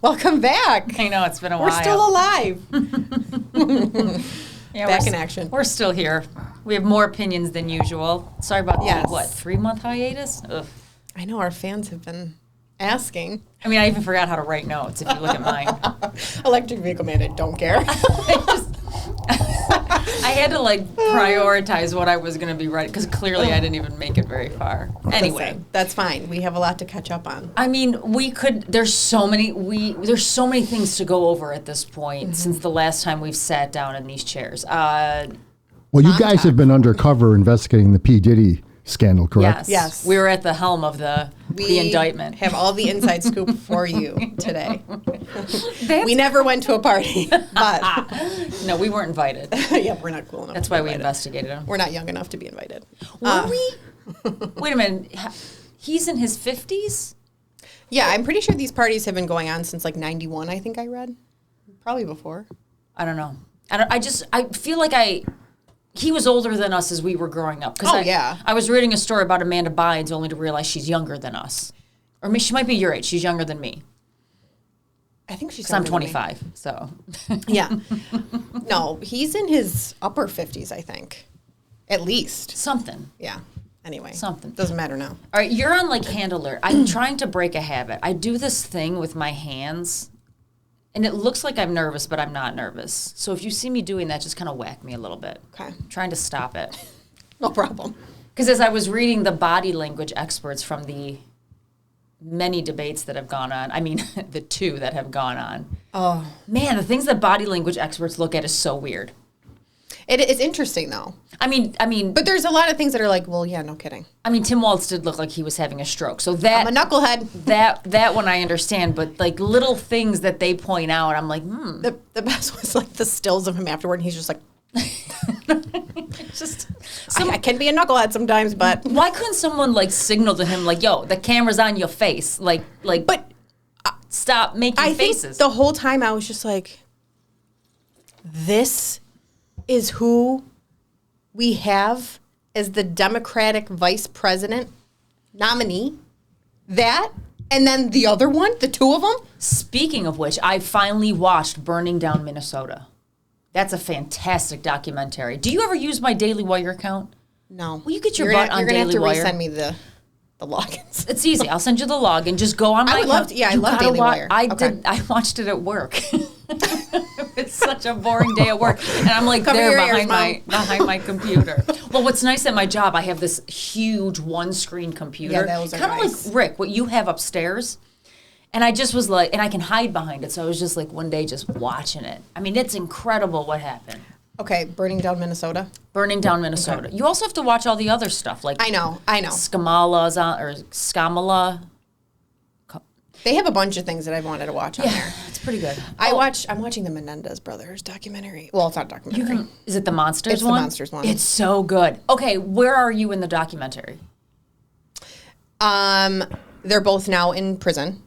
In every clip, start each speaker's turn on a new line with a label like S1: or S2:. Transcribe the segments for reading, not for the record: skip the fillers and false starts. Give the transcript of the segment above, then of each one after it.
S1: Welcome back.
S2: I know, it's been a while.
S1: We're still alive.
S2: Yeah,
S1: back in action.
S2: We're still here. We have more opinions than usual. Sorry about the,
S1: Yes.
S2: 3-month hiatus? Ugh.
S1: I know our fans have been asking.
S2: I mean, I even forgot how to write notes if you look at mine.
S1: Electric vehicle man, I don't care.
S2: I had to prioritize what I was going to be writing because clearly I didn't even make it very far. Anyway,
S1: Listen, that's fine. We have a lot to catch up on.
S2: I mean, there's so many things to go over at this point since the last time we've sat down in these chairs.
S3: Well, you guys have been undercover investigating the P. Diddy scandal, correct?
S1: Yes.
S2: We were at the helm of the indictment.
S1: We have all the inside scoop for you today. We never went to a party, but
S2: No, we weren't invited.
S1: yeah, we're not cool enough.
S2: That's
S1: to
S2: why
S1: be
S2: we
S1: invited.
S2: investigated him.
S1: We're not young enough to be invited.
S2: Were we? Wait a minute. He's in his 50s?
S1: Yeah, I'm pretty sure these parties have been going on since 91, I think I read. Probably before.
S2: I don't know. I feel like he was older than us as we were growing up.
S1: Yeah.
S2: I was reading a story about Amanda Bynes only to realize she's younger than us. Or she might be your age. She's younger than me.
S1: I think she's.
S2: Because I'm 25, so.
S1: Yeah. No, he's in his upper 50s, I think. At least.
S2: Something.
S1: Yeah. Anyway.
S2: Something.
S1: Doesn't matter now.
S2: All right, you're on hand alert. I'm trying to break a habit. I do this thing with my hands, and it looks like I'm nervous, but I'm not nervous. So if you see me doing that, just kind of whack me a little bit.
S1: Okay.
S2: I'm trying to stop it.
S1: No problem.
S2: Because as I was reading the body language experts from the many debates that have gone on, I mean, the 2 that have gone on.
S1: Oh.
S2: Man, the things that body language experts look at is so weird.
S1: It's interesting, though.
S2: I mean,
S1: But there's a lot of things that are well, yeah, no kidding.
S2: Tim Walz did look like he was having a stroke. So that
S1: I'm a knucklehead.
S2: that one I understand, but little things that they point out, I'm like,
S1: The best was the stills of him afterward, and he's just like,
S2: just
S1: I can be a knucklehead sometimes, but.
S2: why couldn't someone signal to him yo, the camera's on your face,
S1: But
S2: stop making
S1: I
S2: faces.
S1: think the whole time I was just this is who we have as the Democratic vice president nominee. That, and then the other one, the 2 of them.
S2: Speaking of which, I finally watched Burning Down Minnesota. That's a fantastic documentary. Do you ever use my Daily Wire account?
S1: No.
S2: Will you get your butt on Daily Wire?
S1: You're going to have to resend me the logins.
S2: It's easy. I'll send you the login. Just go on my
S1: I would love
S2: account.
S1: to, yeah, I
S2: You
S1: love
S2: gotta
S1: Daily Wire.
S2: I
S1: Okay.
S2: did. I watched it at work. It's such a boring day at work, and I'm
S1: Cover
S2: there
S1: your ears,
S2: behind my computer. Well, what's nice at my job, I have this huge one-screen computer,
S1: Yeah, those are
S2: kind of
S1: nice.
S2: like Rick, what you have upstairs. And I just was and I can hide behind it. So I was just one day just watching it. I mean, it's incredible what happened.
S1: Okay, Burning Down Minnesota.
S2: Burning Down Minnesota. Okay. You also have to watch all the other stuff,
S1: I know.
S2: Skamala's on, or Skamala.
S1: They have a bunch of things that I've wanted to watch on there.
S2: It's pretty good.
S1: I'm watching the Menendez brothers documentary. Well, it's not a documentary.
S2: Is it the Monsters
S1: It's
S2: one?
S1: the Monsters one.
S2: It's so good. Okay, where are you in the documentary?
S1: They're both now in prison.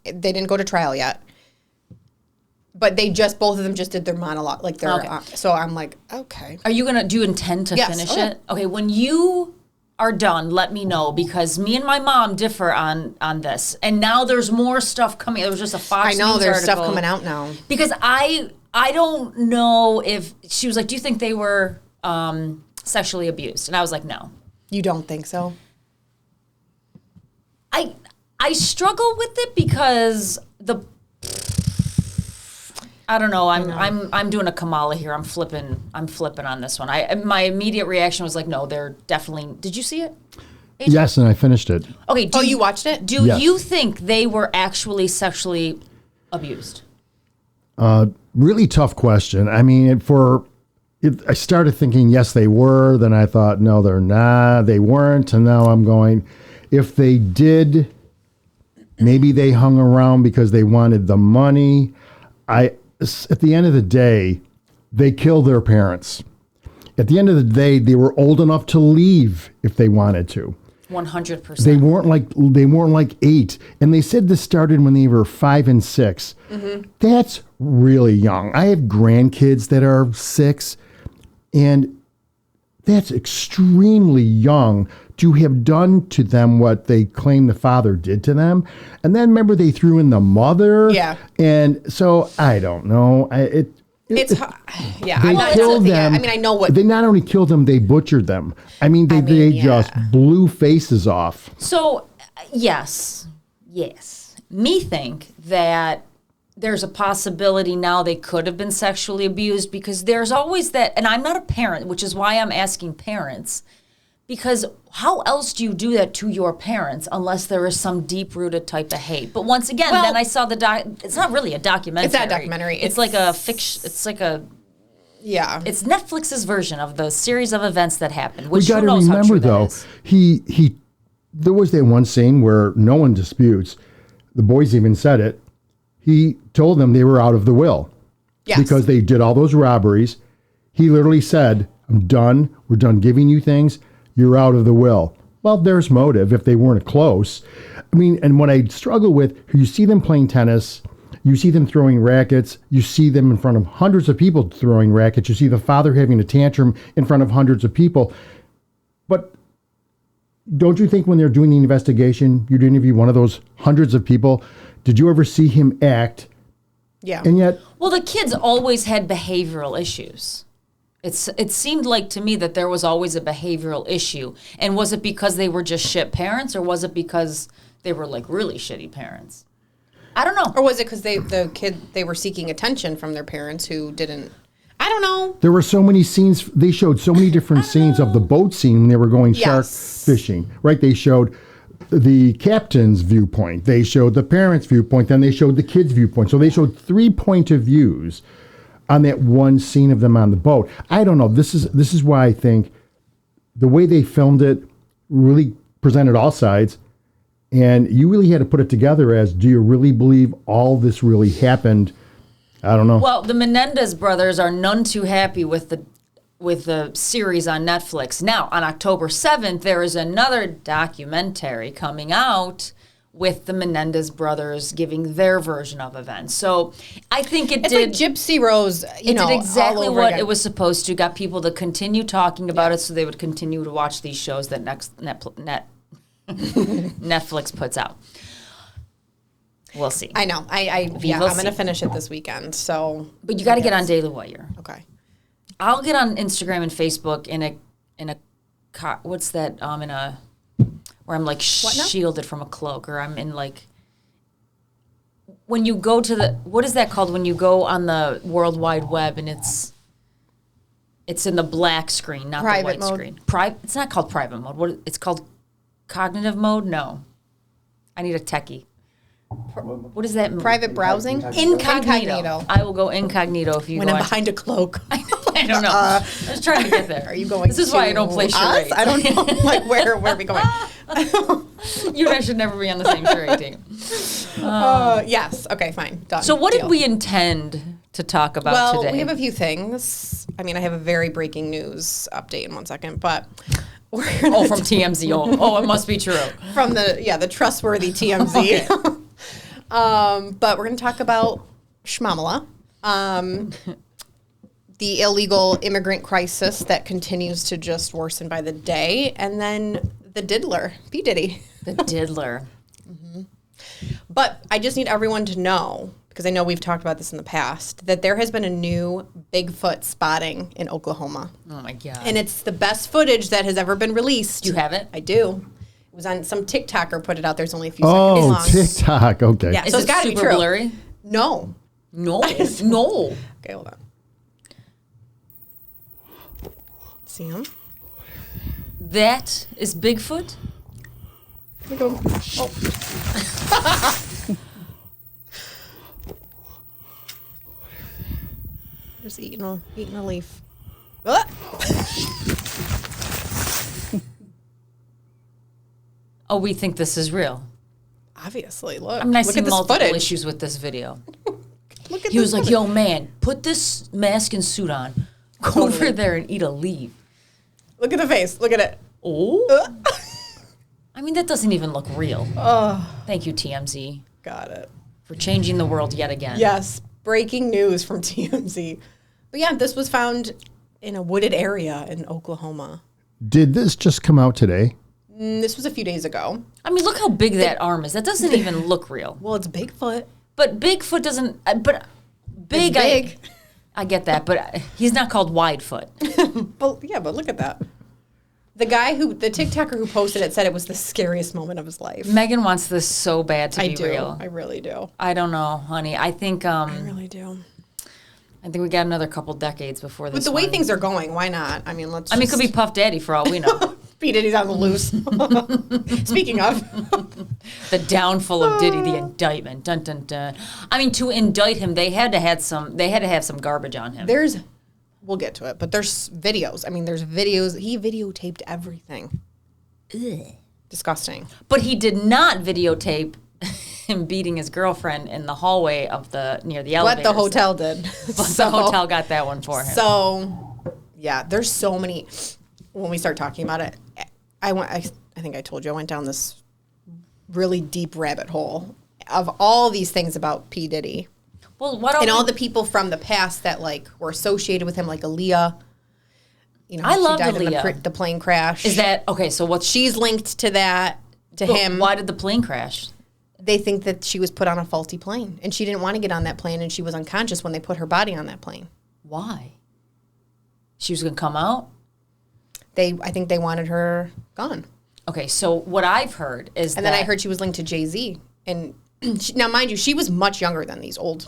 S1: They didn't go to trial yet. But both of them just did their monologue. So I'm okay.
S2: Are you do you intend to finish
S1: yeah.
S2: it? Okay, when you are done, let me know, because me and my mom differ on this. And now there's more stuff coming. There was just a Fox News
S1: there's
S2: article.
S1: stuff coming out now.
S2: Because I don't know if she was do you think they were sexually abused? And I was like, no.
S1: You don't think so?
S2: I struggle with it because I don't know. I'm doing a Kamala here. I'm flipping on this one. My immediate reaction was no, they're definitely. Did you see it? AJ?
S3: Yes, and I finished it.
S2: Okay.
S1: You watched it?
S2: Do
S3: Yes.
S2: you think they were actually sexually abused?
S3: Really tough question. I mean, I started thinking, yes, they were. Then I thought, no, they're not. They weren't. And now I'm going, if they did, maybe they hung around because they wanted the money. At the end of the day, they killed their parents. At the end of the day, they were old enough to leave if they wanted to.
S2: 100%.
S3: They weren't like 8, and they said this started when they were 5 and 6. Mm-hmm. That's really young. I have grandkids that are 6, and that's extremely young to have done to them what they claim the father did to them. And then remember they threw in the mother.
S1: Yeah.
S3: And so I don't know.
S1: It's yeah.
S3: They
S1: I'm not
S3: killed them.
S1: I mean, I know what
S3: They not only killed them, they butchered them. I mean, they just blew faces off.
S2: So, yes. Me think that there's a possibility now they could have been sexually abused because there's always that, and I'm not a parent, which is why I'm asking parents, because how else do you do that to your parents unless there is some deep-rooted type of hate? But once again, then I saw it's not really a documentary.
S1: It's not a documentary.
S2: It's like a fiction. It's like a...
S1: Yeah.
S2: It's Netflix's version of the series of events that happened. Which
S3: We got to remember, though, there was that one scene where no one disputes. The boys even said it. He told them they were out of the will.
S1: Yes.
S3: Because they did all those robberies. He literally said, I'm done. We're done giving you things. You're out of the will. Well, there's motive if they weren't close. I mean, and what I struggle with, you see them playing tennis, you see them throwing rackets, you see them in front of hundreds of people throwing rackets, you see the father having a tantrum in front of hundreds of people. But don't you think when they're doing the investigation, you'd interview one of those hundreds of people, did you ever see him act?
S1: Yeah.
S3: And yet...
S2: Well, the kids always had behavioral issues. It seemed like to me that there was always a behavioral issue. And was it because they were just shit parents, or was it because they were like really shitty parents? I don't know.
S1: Or was it because they were seeking attention from their parents who didn't? I don't know.
S3: There were so many scenes. They showed so many different scenes of the boat scene when they were going shark fishing. Right? They showed the captain's viewpoint. They showed the parents' viewpoint. Then they showed the kids' viewpoint. So they showed 3 point of views on that one scene of them on the boat. I don't know. This is why I think the way they filmed it really presented all sides, and you really had to put it together as, do you really believe all this really happened? I don't know.
S2: Well, the Menendez brothers are none too happy with the series on Netflix. Now, on October 7th, there is another documentary coming out with the Menendez brothers giving their version of events. So I think it's
S1: like Gypsy Rose,
S2: it did exactly what it was supposed to. Got people to continue talking about it so they would continue to watch these shows that Netflix puts out. We'll see.
S1: I know. I'm going to finish it this weekend. So,
S2: but you got to get on Daily Wire.
S1: Okay.
S2: I'll get on Instagram and Facebook in a what's that in a where I'm like shielded from a cloak, or I'm in like when you go to the what is that called when you go on the World Wide Web and it's in the black screen, not
S1: private
S2: the white
S1: mode.
S2: screen. It's not called private mode. It's called cognitive mode? No. I need a techie. What does that mean?
S1: Private browsing?
S2: Incognito. I will go incognito if you
S1: when
S2: go
S1: I'm behind a cloak.
S2: I don't know. I was trying to get there.
S1: Are you going
S2: This is why I don't play charades.
S1: I don't know. Like, where are we going?
S2: You and I should never be on the same charade team.
S1: Yes. Okay, fine. Done.
S2: So what did we intend to talk about today?
S1: Well, we have a few things. I mean, I have a very breaking news update in 1 second, but...
S2: from TMZ. Oh, it must be true.
S1: From the trustworthy TMZ. Okay. But we're going to talk about Shmamala, the illegal immigrant crisis that continues to just worsen by the day, and then the Diddler, P. Diddy.
S2: The Diddler.
S1: Mm-hmm. But I just need everyone to know, because I know we've talked about this in the past, that there has been a new Bigfoot spotting in Oklahoma.
S2: Oh, my God.
S1: And it's the best footage that has ever been released.
S2: You have it?
S1: I do. It was on some TikToker put it out. There's only a few seconds long.
S3: Oh, TikTok. Okay.
S1: Yeah,
S2: Is
S1: so
S2: it
S1: it's got to be
S2: super
S1: true.
S2: blurry?
S1: No.
S2: No.
S1: Okay, hold on. See him?
S2: That is Bigfoot?
S1: Here we go. Oh. Just eating a leaf. Ah!
S2: Oh, we think this is real.
S1: Obviously, look.
S2: I mean, I
S1: look
S2: see
S1: at this
S2: multiple
S1: footage.
S2: issues with this video.
S1: Look at
S2: He was
S1: this
S2: like,
S1: footage.
S2: yo, man, put this mask and suit on. Go over there and eat a leaf.
S1: Look at the face. Look at it.
S2: Oh. I mean, that doesn't even look real. Thank you, TMZ,
S1: Got it.
S2: for changing the world yet again.
S1: Yes. Breaking news from TMZ. But yeah, this was found in a wooded area in Oklahoma.
S3: Did this just come out today?
S1: This was a few days ago.
S2: I mean, look how big that arm is. That doesn't even look real.
S1: Well, it's Bigfoot.
S2: But Bigfoot doesn't. But big.
S1: It's big.
S2: I get that, but he's not called Widefoot.
S1: But look at that. The TikToker who posted it said it was the scariest moment of his life.
S2: Meghan wants this so bad to be real.
S1: I really do.
S2: I don't know, honey. I think.
S1: I really do.
S2: I think we got another couple decades before this.
S1: With the way things are going, why not? I mean,
S2: it could be Puff Daddy for all we know.
S1: P. Diddy's on the loose. Speaking of.
S2: The downfall of Diddy, the indictment. Dun, dun, dun. I mean, to indict him, they had to have some garbage on him.
S1: We'll get to it, but there's videos. I mean, there's videos. He videotaped everything.
S2: Ugh.
S1: Disgusting.
S2: But he did not videotape him beating his girlfriend in the hallway near the elevator.
S1: But the hotel did.
S2: But the hotel got that one for him.
S1: So, yeah, there's so many. When we start talking about it, I think I told you I went down this really deep rabbit hole of all these things about P. Diddy.
S2: Well,
S1: all the people from the past that were associated with him, like Aaliyah.
S2: I love
S1: she died
S2: Aaliyah.
S1: in the plane crash.
S2: Is that okay? So
S1: she's linked to that him?
S2: Why did the plane crash?
S1: They think that she was put on a faulty plane, and she didn't want to get on that plane, and she was unconscious when they put her body on that plane.
S2: Why? She was going to come out?
S1: I think they wanted her gone.
S2: Okay, so what I've heard is
S1: then I heard she was linked to Jay-Z. And now, mind you, she was much younger than these older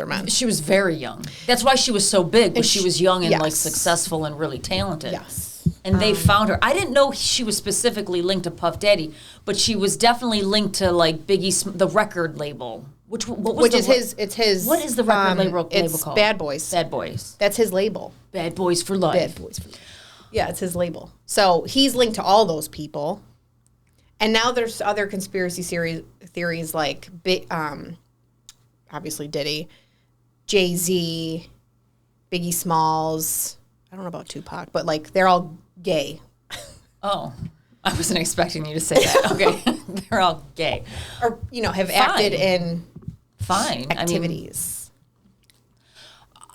S1: men.
S2: She was very young. That's why she was so big, but she was young and
S1: yes.
S2: successful and really talented.
S1: Yes.
S2: And they found her. I didn't know she was specifically linked to Puff Daddy, but she was definitely linked to the record label. It's his.
S1: What is
S2: the record label called?
S1: Bad Boys.
S2: Bad Boys.
S1: That's his label.
S2: Bad Boys for Life.
S1: Bad Boys for Life. Yeah, it's his label. So he's linked to all those people. And now there's other conspiracy theories like, obviously Diddy, Jay-Z, Biggie Smalls. I don't know about Tupac, but they're all gay.
S2: Oh, I wasn't expecting you to say that. Okay, they're all gay.
S1: Or, have acted in activities.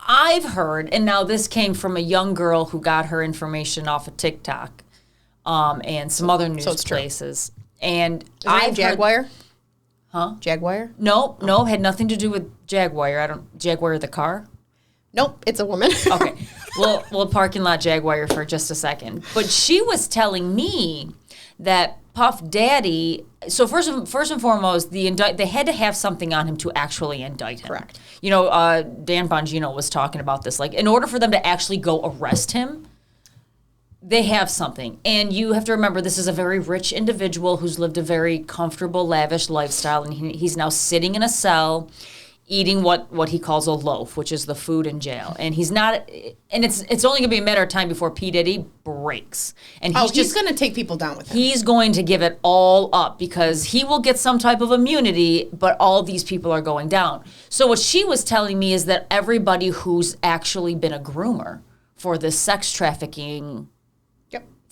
S2: I've heard, and now this came from a young girl who got her information off of TikTok and some other news places. And
S1: I've Jaguar?
S2: Huh?
S1: Jaguar?
S2: No, had nothing to do with Jaguar. Jaguar the car?
S1: Nope, it's a woman.
S2: Okay. We'll parking lot Jaguar for just a second. But she was telling me that Puff Daddy. So first and foremost, they had to have something on him to actually indict him.
S1: Correct.
S2: Dan Bongino was talking about this. In order for them to actually go arrest him, they have something. And you have to remember, this is a very rich individual who's lived a very comfortable, lavish lifestyle, and he's now sitting in a cell, eating what he calls a loaf, which is the food in jail. And he's not, and it's only going to be a matter of time before P. Diddy breaks. And
S1: he's going to take people down with him.
S2: He's going to give it all up because he will get some type of immunity, but all these people are going down. So what she was telling me is that everybody who's actually been a groomer for this sex trafficking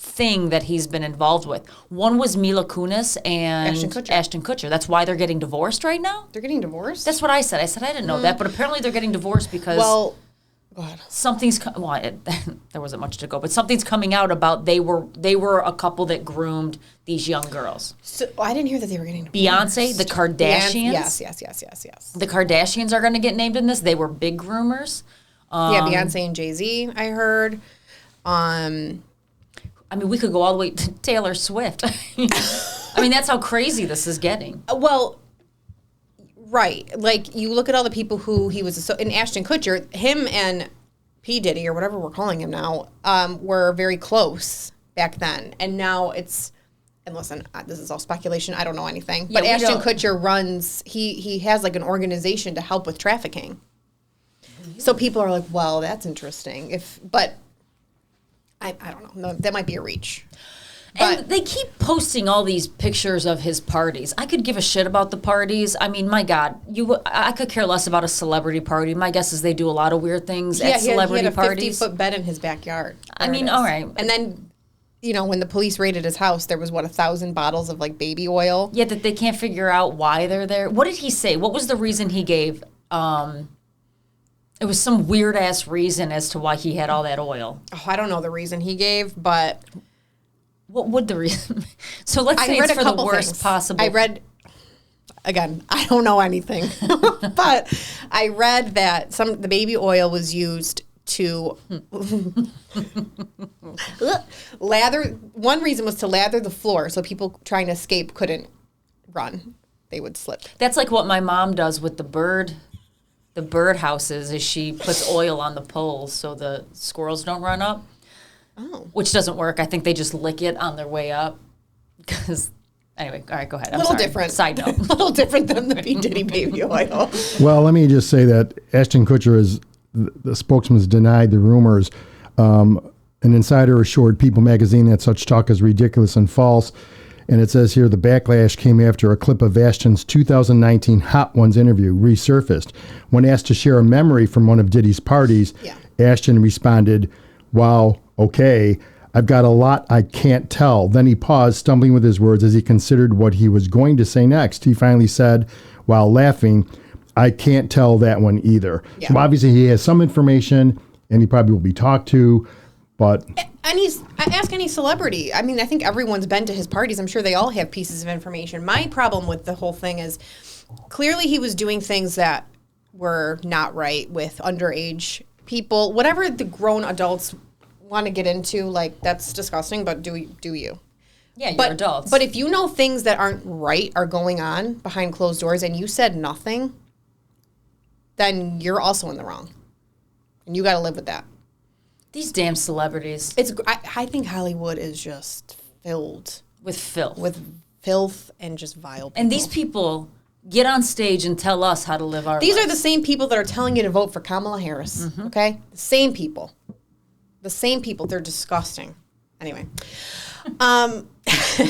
S2: thing that he's been involved with. One was Mila Kunis and Ashton Kutcher. That's why they're getting divorced right now?
S1: They're getting divorced?
S2: That's what I said. I said I didn't know that, but apparently they're getting divorced because
S1: go ahead.
S2: There wasn't much to go, but something's coming out about they were a couple that groomed these young girls.
S1: So I didn't hear that they were getting divorced.
S2: Beyonce, the Kardashians.
S1: Yes.
S2: The Kardashians are going to get named in this. They were big groomers.
S1: Beyonce and Jay-Z, I heard.
S2: I mean, we could go all the way to Taylor Swift. I mean, that's how crazy this is getting.
S1: Well, right. You look at all the people who he was, and Ashton Kutcher, him and P. Diddy, or whatever we're calling him now, were very close back then. And now and listen, this is all speculation. I don't know anything. But Ashton Kutcher runs, he has an organization to help with trafficking. So people are like, well, that's interesting. But I don't know. No, that might be a reach. But
S2: and they keep posting all these pictures of his parties. I could give a shit about the parties. I mean, my God, I could care less about a celebrity party. My guess is they do a lot of weird things at celebrity parties.
S1: He had a 50-foot bed in his backyard.
S2: I mean, all right.
S1: And then, when the police raided his house, there was 1,000 bottles of baby oil.
S2: Yeah, that they can't figure out why they're there. What did he say? What was the reason he gave? It was some weird ass reason as to why he had all that oil.
S1: Oh, I don't know the reason he gave, but
S2: What would the reason? So let's say it's for the worst possible.
S1: I read, again, I don't know anything, but I read that the baby oil was used to lather. One reason was to lather the floor so people trying to escape couldn't run. They would slip.
S2: That's like what my mom does with the bird houses, is she puts oil on the poles so the squirrels don't run up.
S1: Oh.
S2: Which doesn't work. I think they just lick it on their way up. Because, anyway, all right, go ahead.
S1: A little different.
S2: Side note.
S1: A little different than the P. Diddy baby oil.
S3: Well, let me just say that Ashton Kutcher is the spokesman has denied the rumors. An insider assured People magazine that such talk is ridiculous and false. And it says here the backlash came after a clip of Ashton's 2019 Hot Ones interview resurfaced. When asked to share a memory from one of Diddy's parties, Ashton responded, "Wow, okay, I've got a lot I can't tell." Then he paused, stumbling with his words as he considered what he was going to say next. He finally said, while laughing, "I can't tell that one either." So obviously he has some information, and he probably will be talked to, but...
S1: And ask any celebrity. I mean, I think everyone's been to his parties. I'm sure they all have pieces of information. My problem with the whole thing is clearly he was doing things that were not right with underage people. Whatever the grown adults want to get into, like, that's disgusting, but do you?
S2: Yeah, you're adults.
S1: But if you know things that aren't right are going on behind closed doors and you said nothing, then you're also in the wrong. And you got to live with that.
S2: These damn celebrities.
S1: I think Hollywood is just filled
S2: with filth.
S1: With filth and just vile people.
S2: And these people get on stage and tell us how to live our
S1: These
S2: lives.
S1: are the same people that are telling you to vote for Kamala Harris, okay? The same people. The same people. They're disgusting. Anyway.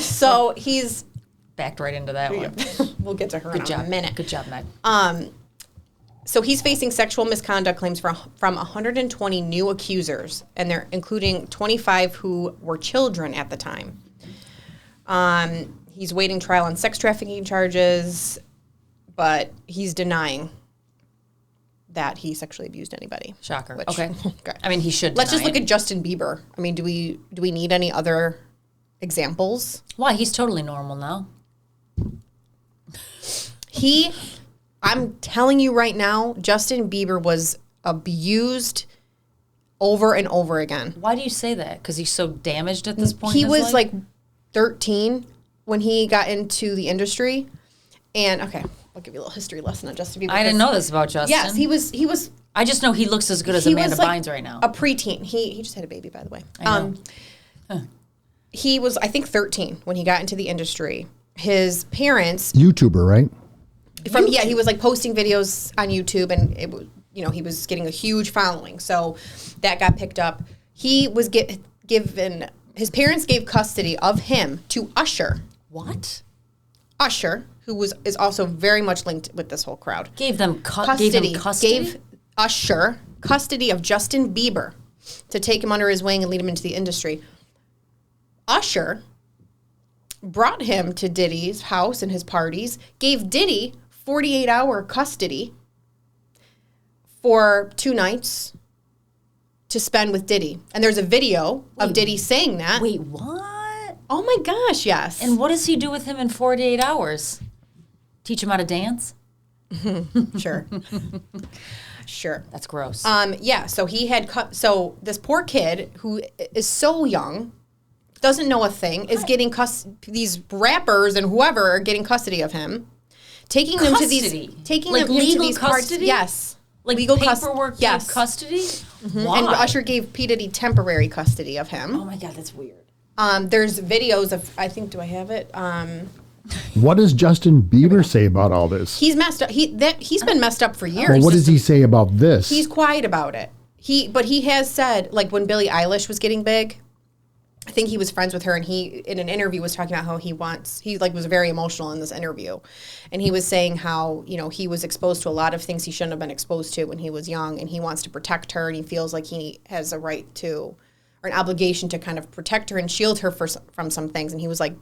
S1: So he's...
S2: Backed right into that one.
S1: We'll get to her in a minute.
S2: Good job, Meg.
S1: So he's facing sexual misconduct claims from 120 new accusers, and they're including 25 who were children at the time. He's waiting trial on sex trafficking charges, but he's denying that he sexually abused anybody.
S2: Shocker.
S1: Which,
S2: okay. I mean, he should.
S1: Let's just look at Justin Bieber. I mean, do we need any other examples?
S2: Why? He's totally normal now.
S1: I'm telling you right now, Justin Bieber was abused over and over again.
S2: Why do you say that? Because he's so damaged at this point?
S1: He was like 13 when he got into the industry. And, okay, I'll give you a little history lesson on Justin Bieber.
S2: I didn't know this about Justin.
S1: Yes, he was.
S2: I just know he looks as good as Amanda Bynes right now.
S1: A preteen. He just had a baby, by the way.
S2: I know.
S1: He was, I think, 13 when he got into the industry. His parents...
S3: YouTuber, right?
S1: He was like posting videos on YouTube, and it was, he was getting a huge following. So that got picked up. He was given, his parents gave custody of him to Usher.
S2: What?
S1: Usher, who is also very much linked with this whole crowd.
S2: Gave them custody?
S1: Gave Usher custody of Justin Bieber to take him under his wing and lead him into the industry. Usher brought him to Diddy's house and his parties, gave Diddy 48-hour custody for 2 nights to spend with Diddy. And there's a video of Diddy saying that.
S2: Wait, what?
S1: Oh my gosh, yes.
S2: And what does he do with him in 48 hours? Teach him how to dance?
S1: Sure. Sure.
S2: That's gross.
S1: So he had so this poor kid who is so young, doesn't know a thing, is getting these rappers and whoever are getting custody of him. Taking them to these
S2: legal custody?
S1: Yes.
S2: Like
S1: legal
S2: paperwork
S1: yes.
S2: custody?
S1: Mm-hmm.
S2: Why?
S1: And Usher gave P. Diddy temporary custody of him.
S2: Oh my God, that's weird.
S1: There's videos of, I think, do I have it?
S3: What does Justin Bieber say about all this?
S1: He's messed up. He's been messed up for years.
S3: Well, what does he say about this?
S1: He's quiet about it. But he has said, like when Billie Eilish was getting big, I think he was friends with her, and he, in an interview, was talking about how he was very emotional in this interview. And he was saying how, he was exposed to a lot of things he shouldn't have been exposed to when he was young, and he wants to protect her, and he feels like he has a right to, or an obligation to kind of protect her and shield her from some things. And he was like,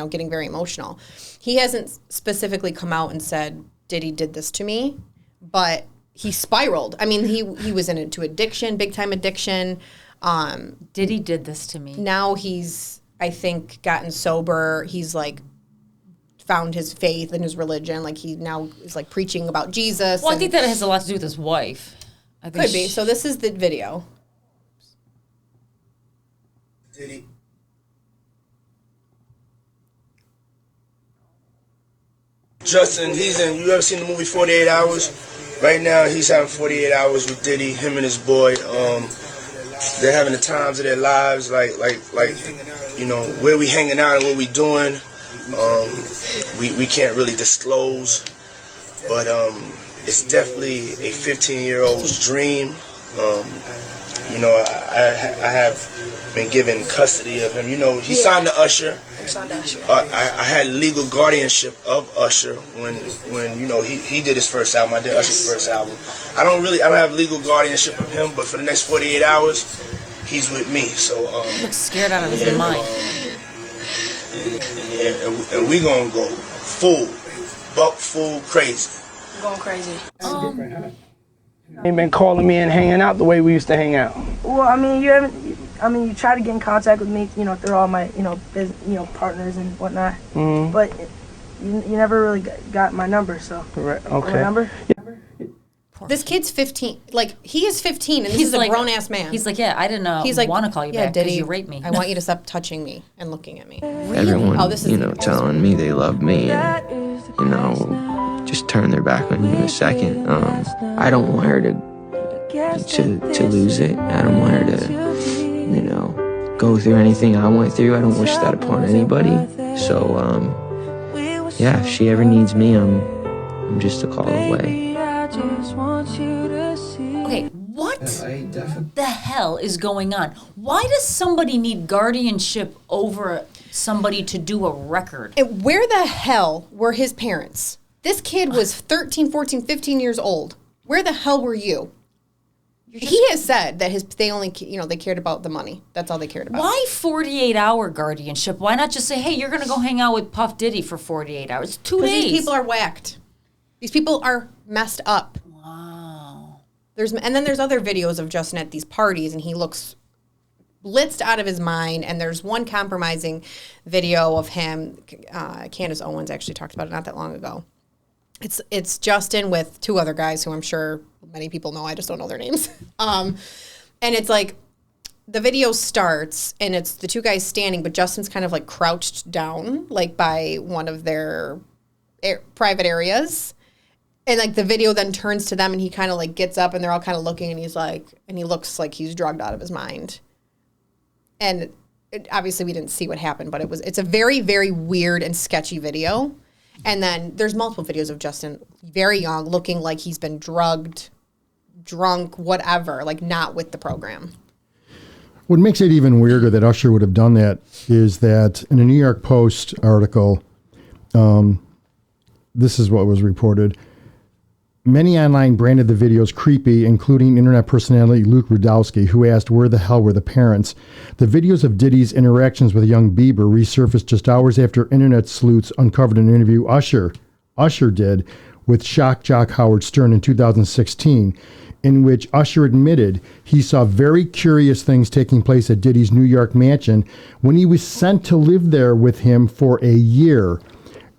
S1: getting very emotional. He hasn't specifically come out and said, Diddy did this to me, but he spiraled. I mean, he was into addiction, big time addiction.
S2: Diddy did this to me.
S1: Now he's, I think, gotten sober. He's like found his faith and his religion. Like he now is like preaching about Jesus.
S2: Well, I think that has a lot to do with his wife. I think
S1: could be. So this is the video.
S4: Diddy. Justin, you ever seen the movie 48 Hours? Right now, he's having 48 hours with Diddy, him and his boy. They're having the times of their lives, like, you know, where we hanging out and what we doing. We can't really disclose, but it's definitely a 15-year-old's dream. You know, I have been given custody of him. You know, he signed to Usher. I had legal guardianship of Usher when you know he did his first album. I did Usher's first album. I don't have legal guardianship of him, but for the next 48 hours, he's with me. So
S2: he looks scared out of his mind.
S4: And we gonna go full crazy.
S5: Going crazy.
S6: Ain't been calling me and hanging out the way we used to hang out.
S5: Well, I mean, you try to get in contact with me, you know, through all my, partners and whatnot. Mm-hmm. But you never really got my number, so.
S6: Right. Okay.
S5: My number?
S6: Yeah.
S1: This kid's 15. Like, he is 15, and he's a grown-ass man.
S2: He's like, yeah, I didn't know.
S1: He's like,
S2: want to call you back because you raped me.
S1: I want you to stop touching me and looking at me.
S7: Everyone, telling me they love me and, just turn their back on you in a second. I don't want her to lose it. I don't want her to, go through anything I went through. I don't wish that upon anybody. So, if she ever needs me, I'm just a call away.
S2: Okay, what the hell is going on? Why does somebody need guardianship over somebody to do a record?
S1: And where the hell were his parents? This kid was 13, 14, 15 years old. Where the hell were you? He has said that they only, they cared about the money. That's all they cared about.
S2: Why 48-hour guardianship? Why not just say, hey, you're going to go hang out with Puff Diddy for 48 hours? 2 days.
S1: These people are whacked. These people are messed up.
S2: Wow.
S1: And then there's other videos of Justin at these parties, and he looks blitzed out of his mind. And there's one compromising video of him. Candace Owens actually talked about it not that long ago. It's Justin with two other guys who I'm sure many people know. I just don't know their names. And it's like the video starts and it's the two guys standing, but Justin's kind of like crouched down, like by one of their private areas. And like the video then turns to them and he kind of like gets up and they're all kind of looking and he looks like he's drugged out of his mind. And obviously we didn't see what happened, but it's a very, very weird and sketchy video. And then there's multiple videos of Justin, very young, looking like he's been drugged, drunk, whatever, like not with the program.
S3: What makes it even weirder that Usher would have done that is that in a New York Post article, this is what was reported. Many online branded the videos creepy, including internet personality Luke Rudowski, who asked where the hell were the parents. The videos of Diddy's interactions with young Bieber resurfaced just hours after internet sleuths uncovered an interview Usher did with shock jock Howard Stern in 2016, in which Usher admitted he saw very curious things taking place at Diddy's New York mansion when he was sent to live there with him for a year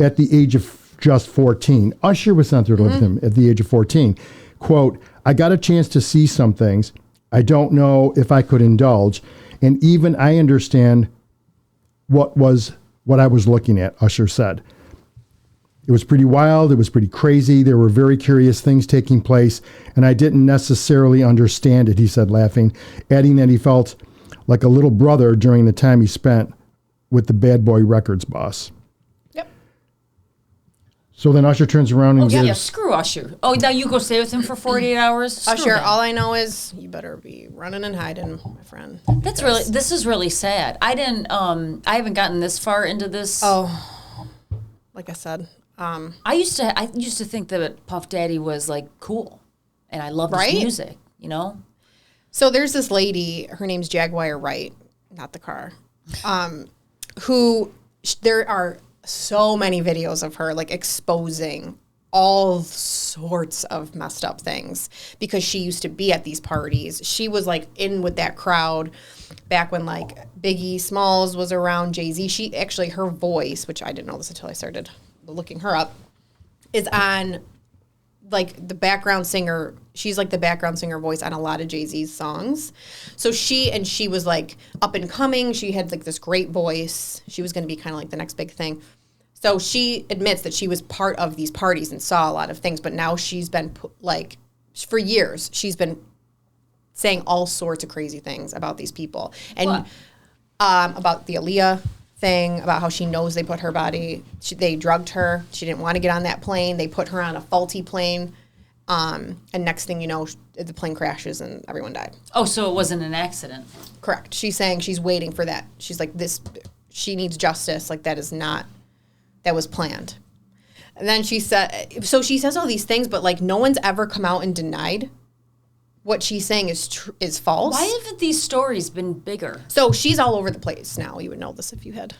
S3: at the age of just 14. Usher was sent there to live with him at the age of 14. Quote, I got a chance to see some things. I don't know if I could indulge. And even I understand what I was looking at, Usher said. It was pretty wild. It was pretty crazy. There were very curious things taking place. And I didn't necessarily understand it, he said, laughing, adding that he felt like a little brother during the time he spent with the Bad Boy Records boss. So then Usher turns around and gives...
S2: Yeah, screw Usher. Oh, now you go stay with him for 48 hours? Screw
S1: Usher,
S2: him.
S1: all I know is you better be running and hiding, my friend.
S2: This is really sad. I haven't gotten this far into this.
S1: Oh, like I said.
S2: I used to think that Puff Daddy was like cool. And I loved his music,
S1: So there's this lady, her name's Jaguar Wright, not the car, who there are so many videos of her like exposing all sorts of messed up things because she used to be at these parties. She was like in with that crowd back when like Biggie Smalls was around, Jay-Z. She actually, her voice, which I didn't know this until I started looking her up, is on like the background singer. She's like the background singer voice on a lot of Jay-Z's songs. So she was like up and coming. She had like this great voice. She was going to be kind of like the next big thing. So she admits that she was part of these parties and saw a lot of things, but now she's been like, for years, she's been saying all sorts of crazy things about these people. And about the Aaliyah thing, about how she knows they put her body, they drugged her. She didn't want to get on that plane. They put her on a faulty plane. And next thing you know, the plane crashes and everyone died.
S2: Oh, so it wasn't an accident.
S1: Correct. She's saying she's waiting for that. She's like, she needs justice. Like, that was planned. And then she says all these things, but like no one's ever come out and denied what she's saying is false.
S2: Why haven't these stories been bigger?
S1: So she's all over the place now. You would know this if you had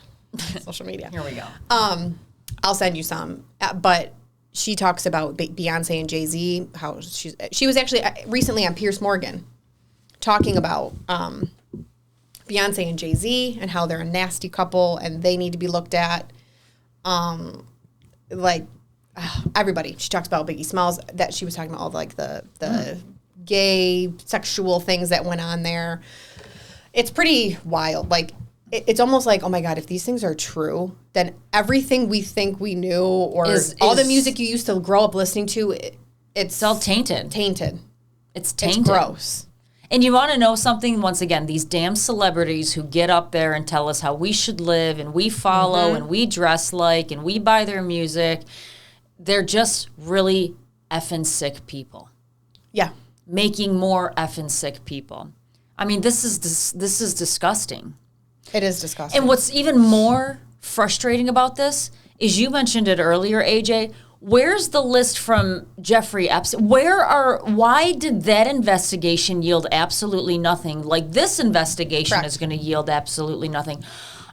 S1: social media.
S2: Here we go.
S1: I'll send you some. But she talks about Beyonce and Jay-Z, how she was actually recently on Piers Morgan talking about Beyonce and Jay-Z and how they're a nasty couple and they need to be looked at. Everybody. She talks about Biggie Smalls, that she was talking about all like the gay sexual things that went on there. It's pretty wild. Like it's almost like, oh my God, if these things are true, then everything we think we knew or all the music you used to grow up listening to, it's
S2: all tainted. It's tainted.
S1: It's gross.
S2: And you want to know something? Once again, these damn celebrities who get up there and tell us how we should live and we follow and we dress like and we buy their music, they're just really effing sick people.
S1: Yeah.
S2: Making more effing sick people. I mean, this is disgusting.
S1: It is disgusting.
S2: And what's even more frustrating about this is you mentioned it earlier, AJ. Where's the list from Jeffrey Epstein? Why did that investigation yield absolutely nothing? Like this investigation is going to yield absolutely nothing.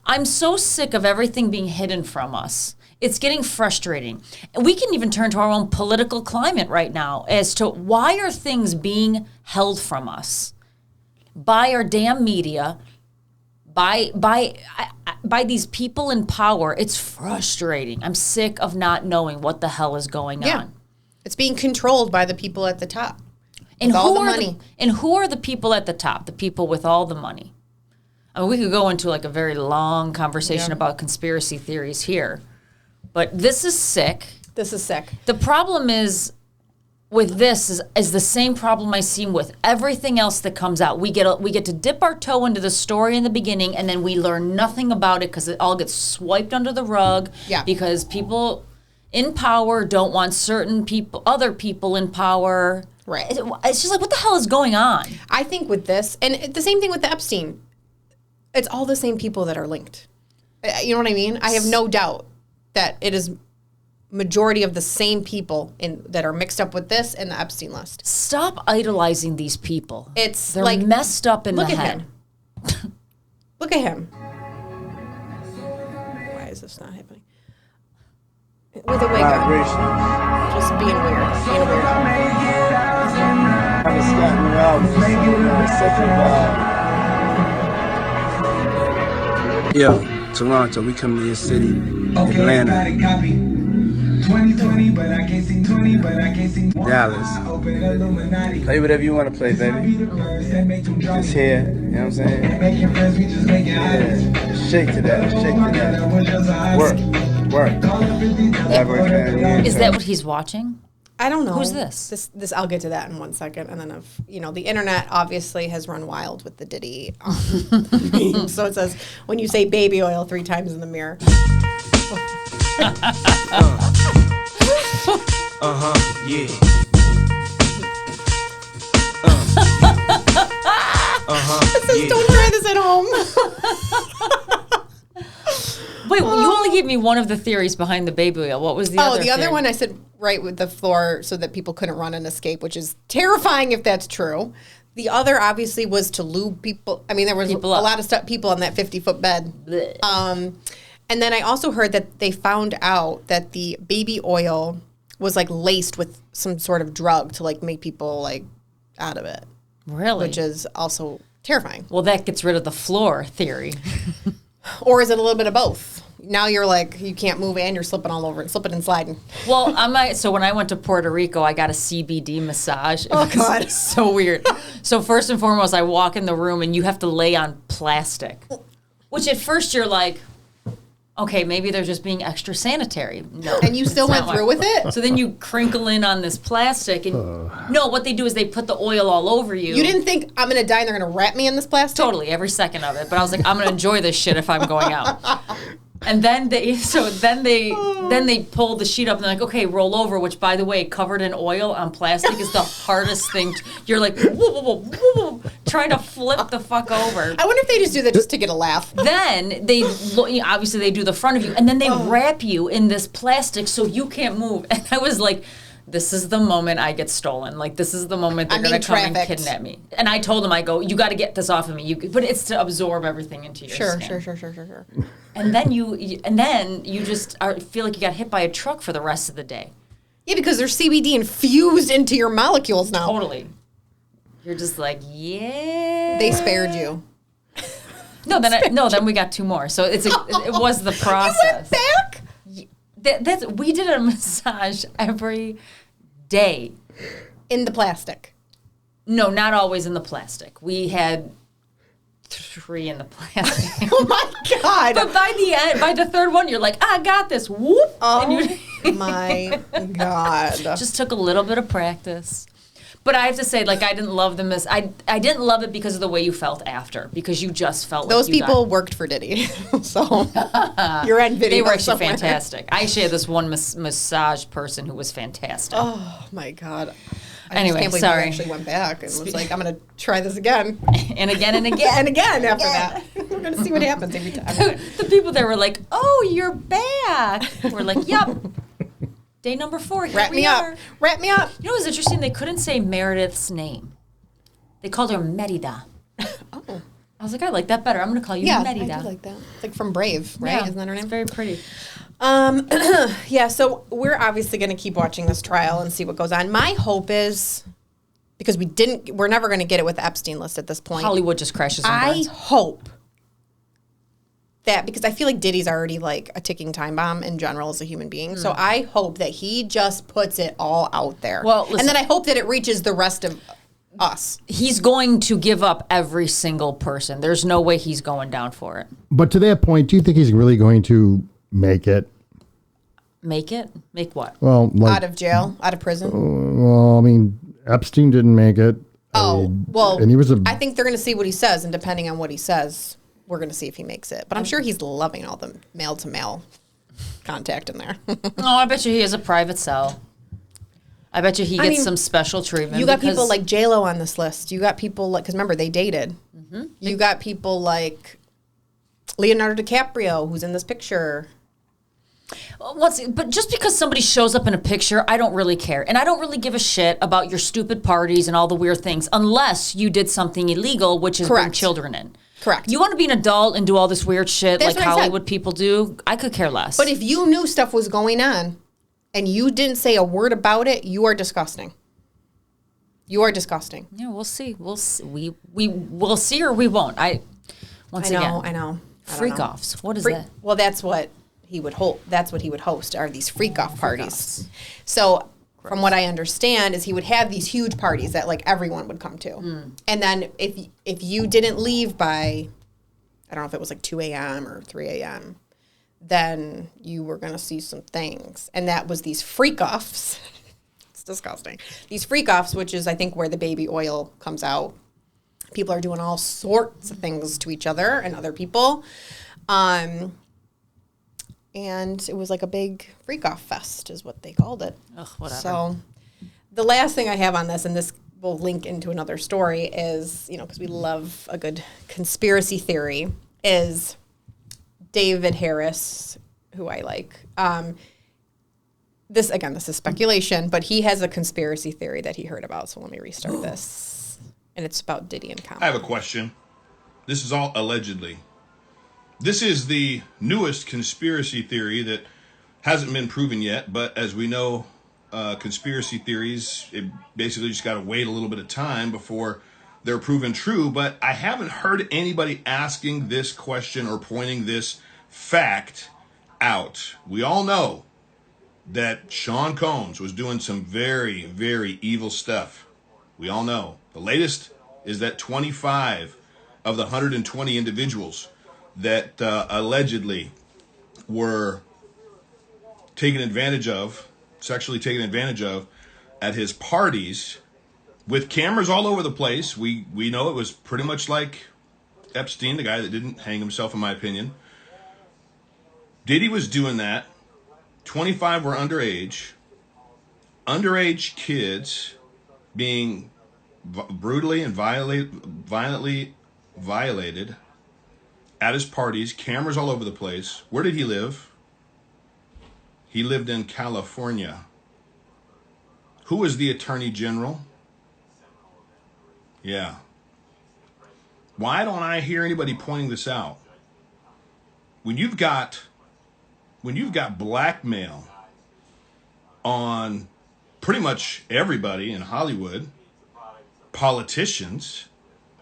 S2: I'm so sick of everything being hidden from us. It's getting frustrating. And we can even turn to our own political climate right now as to why are things being held from us by our damn media, by these people in power. It's frustrating. I'm sick of not knowing what the hell is going on.
S1: It's being controlled by the people at the top.
S2: And
S1: with all the money.
S2: And who are the people at the top? The people with all the money. I mean, we could go into like a very long conversation about conspiracy theories here. But this is sick.
S1: This is sick.
S2: The problem is with this is the same problem I see with everything else that comes out. We get to dip our toe into the story in the beginning, and then we learn nothing about it because it all gets swiped under the rug.
S1: Yeah.
S2: Because people in power don't want certain people, other people in power.
S1: Right.
S2: It's just like, what the hell is going on?
S1: I think with this, and the same thing with the Epstein, it's all the same people that are linked. You know what I mean? I have no doubt that it is majority of the same people that are mixed up with this and the Epstein list.
S2: Stop idolizing these people.
S1: They're
S2: like messed up in the head.
S1: Look at him. Why is this not happening? With a wig on. Just being weird. Being weird.
S4: Yeah, Toronto, we come to your city, Atlanta, 2020, but I can't sing 20, but I can't sing Dallas. Play whatever you want to play, baby. Just here, you know what I'm saying? Yeah. Shake to that, shake to that. Work.
S2: Is that what he's watching?
S1: I don't know.
S2: Who's this?
S1: This I'll get to that in 1 second, and then the internet obviously has run wild with the Diddy. So it says when you say baby oil 3 times in the mirror.
S4: Yeah.
S1: It says don't try this at home.
S2: Wait, you only gave me one of the theories behind the baby oil. What was the other?
S1: Oh, the other one I said right with the floor so that people couldn't run and escape, which is terrifying if that's true. The other obviously was to lube people. I mean, there was a lot of people on that 50-foot bed. And then I also heard that they found out that the baby oil was like laced with some sort of drug to like make people like out of it.
S2: Really?
S1: Which is also terrifying.
S2: Well, that gets rid of the floor theory.
S1: Or is it a little bit of both? Now you're like, you can't move and you're slipping all over, slipping and sliding.
S2: Well, so when I went to Puerto Rico, I got a CBD massage.
S1: Oh, God.
S2: It's so weird. So first and foremost, I walk in the room and you have to lay on plastic, which at first you're like, okay, maybe they're just being extra sanitary. No.
S1: And you still
S2: it's
S1: went
S2: not
S1: through with it?
S2: So then you crinkle in on this plastic. And no, what they do is they put the oil all over you.
S1: You didn't think I'm going to die and they're going to wrap me in this plastic?
S2: Totally, every second of it. But I was like, I'm going to enjoy this shit if I'm going out. And then they pull the sheet up and they're like, okay, roll over, which by the way, covered in oil on plastic is the hardest thing. You're like, whoa, whoa, whoa, whoa, trying to flip the fuck over.
S1: I wonder if they just do that just to get a laugh.
S2: Then they obviously they do the front of you, and then they wrap you in this plastic so you can't move. And I was like, this is the moment I get stolen. Like, this is the moment they're going to come and kidnap me. And I told them, I go, you got to get this off of me. But it's to absorb everything into your skin.
S1: Sure.
S2: And then you just feel like you got hit by a truck for the rest of the day.
S1: Yeah, because there's CBD infused into your molecules now.
S2: Totally. You're just like, yeah.
S1: They spared you.
S2: Then we got 2 more. So it was the process.
S1: You went back?
S2: We did a massage every day.
S1: In the plastic?
S2: No, not always in the plastic. We had 3 in the plastic.
S1: Oh my God.
S2: But by the third one, you're like, I got this. Whoop.
S1: Oh my God.
S2: Just took a little bit of practice. But I have to say, like, I didn't love the I didn't love it because of the way you felt after, because you just felt like
S1: those people worked for Diddy. So you're on video.
S2: They were actually
S1: somewhere.
S2: fantastic. I actually had this one massage person who was fantastic.
S1: Oh my God.
S2: Anyway,
S1: can't believe
S2: sorry.
S1: I actually went back and was like, I'm going to try this again.
S2: And again and again.
S1: And again after that. We're going to see what happens every time.
S2: The people there were like, oh, you're back. We're like, yep. Day number 4, here
S1: Wrap
S2: we
S1: me
S2: are.
S1: up. Wrap me up.
S2: You know what was interesting? They couldn't say Meredith's name. They called her Merida.
S1: Oh.
S2: I was like, I like that better. I'm going to call you Merida.
S1: I do like that. It's like from Brave, right?
S2: Yeah,
S1: Isn't that her name?
S2: It's very pretty.
S1: Yeah, so we're obviously going to keep watching this trial and see what goes on. My hope is, because we're never going to get it with the Epstein list at this point.
S2: Hollywood just crashes and
S1: I
S2: burns.
S1: hope that, because I feel like Diddy's already like a ticking time bomb in general as a human being. So I hope that he just puts it all out there.
S2: Well, listen,
S1: and then I hope that it reaches the rest of us.
S2: He's going to give up every single person. There's no way he's going down for it.
S3: But to that point, do you think he's really going to make it?
S2: Make it? Make what?
S3: Well, like,
S1: Out of jail, out of prison.
S3: well, I mean, Epstein didn't make it. And he was
S1: I think they're going to see what he says, and depending on what he says, we're going to see if he makes it. But I'm sure he's loving all the male-to-male contact in there.
S2: Oh, I bet you he has a private cell. I bet you he gets some special treatment.
S1: You got people like J-Lo on this list. You got people like, because remember, they dated. Mm-hmm. You got people like Leonardo DiCaprio, who's in this picture.
S2: But just because somebody shows up in a picture, I don't really care. And I don't really give a shit about your stupid parties and all the weird things, unless you did something illegal, which is bring children in.
S1: Correct.
S2: You want to be an adult and do all this weird shit
S1: That's
S2: like Hollywood people do? I could care less.
S1: But if you knew stuff was going on and you didn't say a word about it, you are disgusting. You are disgusting.
S2: Yeah, we'll see. We'll see. We will see or we won't. I
S1: know.
S2: Freak offs. What is that?
S1: Well, that's what he would hold. That's what he would host, are these freak off parties. So from what I understand is he would have these huge parties that like everyone would come to. And then if you didn't leave by, I don't know if it was like 2 a.m. or 3 a.m., then you were going to see some things. And that was these freak offs. It's disgusting. These freak offs, which is I think where the baby oil comes out. People are doing all sorts of things to each other and other people. And it was like a big freak-off fest is what they called it.
S2: Ugh, whatever.
S1: So the last thing I have on this, and this will link into another story, is, because we love a good conspiracy theory, is David Harris, who I like. This is speculation, but he has a conspiracy theory that he heard about. So let me restart this. And it's about Diddy and Common.
S8: I have a question. This is all allegedly. This is the newest conspiracy theory that hasn't been proven yet, but as we know, conspiracy theories. It basically just got to wait a little bit of time before they're proven true. But I haven't heard anybody asking this question or pointing this fact out. We all know that Sean Combs was doing some very, very evil stuff. We all know. The latest is that 25 of the 120 individuals that allegedly were taken advantage of, sexually taken advantage of at his parties with cameras all over the place. We know it was pretty much like Epstein, the guy that didn't hang himself, in my opinion. Diddy was doing that. 25 were underage. Underage kids being brutally and violently violated at his parties, cameras all over the place. Where did he live? He lived in California. Who was the Attorney General? Yeah. Why don't I hear anybody pointing this out? When you've got blackmail on pretty much everybody in Hollywood, politicians,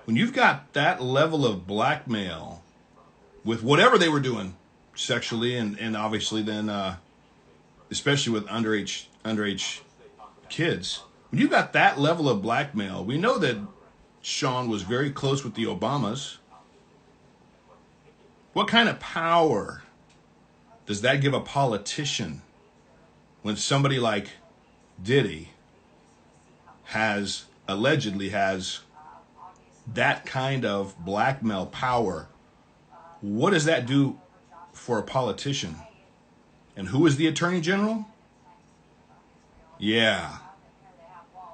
S8: when you've got that level of blackmail with whatever they were doing sexually and obviously then especially with underage kids, when you've got that level of blackmail, we know that Sean was very close with the Obamas. What kind of power does that give a politician when somebody like Diddy allegedly has that kind of blackmail power? What does that do for a politician? And who is the Attorney General? Yeah.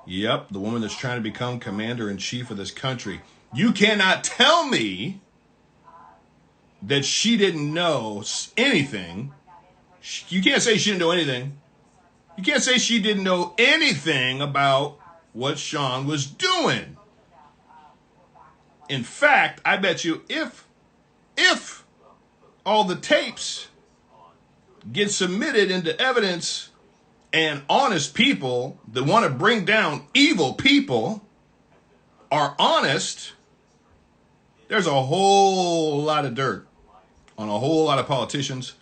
S8: Yep, the woman that's trying to become commander-in-chief of this country. You cannot tell me that she didn't know anything. You can't say she didn't know anything. You can't say she didn't know anything about what Sean was doing. In fact, I bet you if all the tapes get submitted into evidence and honest people that want to bring down evil people are honest, there's a whole lot of dirt on a whole lot of politicians.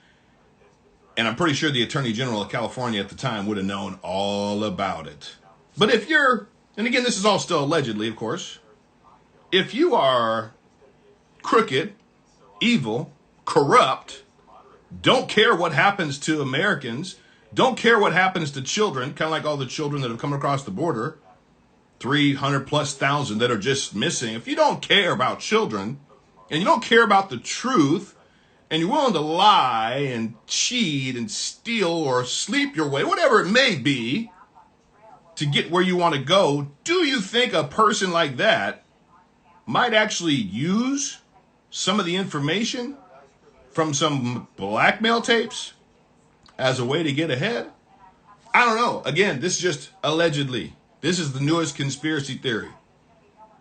S8: And I'm pretty sure the Attorney General of California at the time would have known all about it. But if you're, and again, this is all still allegedly, of course, if you are crooked, evil, corrupt, don't care what happens to Americans, don't care what happens to children, kind of like all the children that have come across the border, 300,000+ that are just missing. If you don't care about children and you don't care about the truth and you're willing to lie and cheat and steal or sleep your way, whatever it may be, to get where you want to go, do you think a person like that might actually use some of the information from some blackmail tapes as a way to get ahead? I don't know. Again, this is just allegedly. This is the newest conspiracy theory.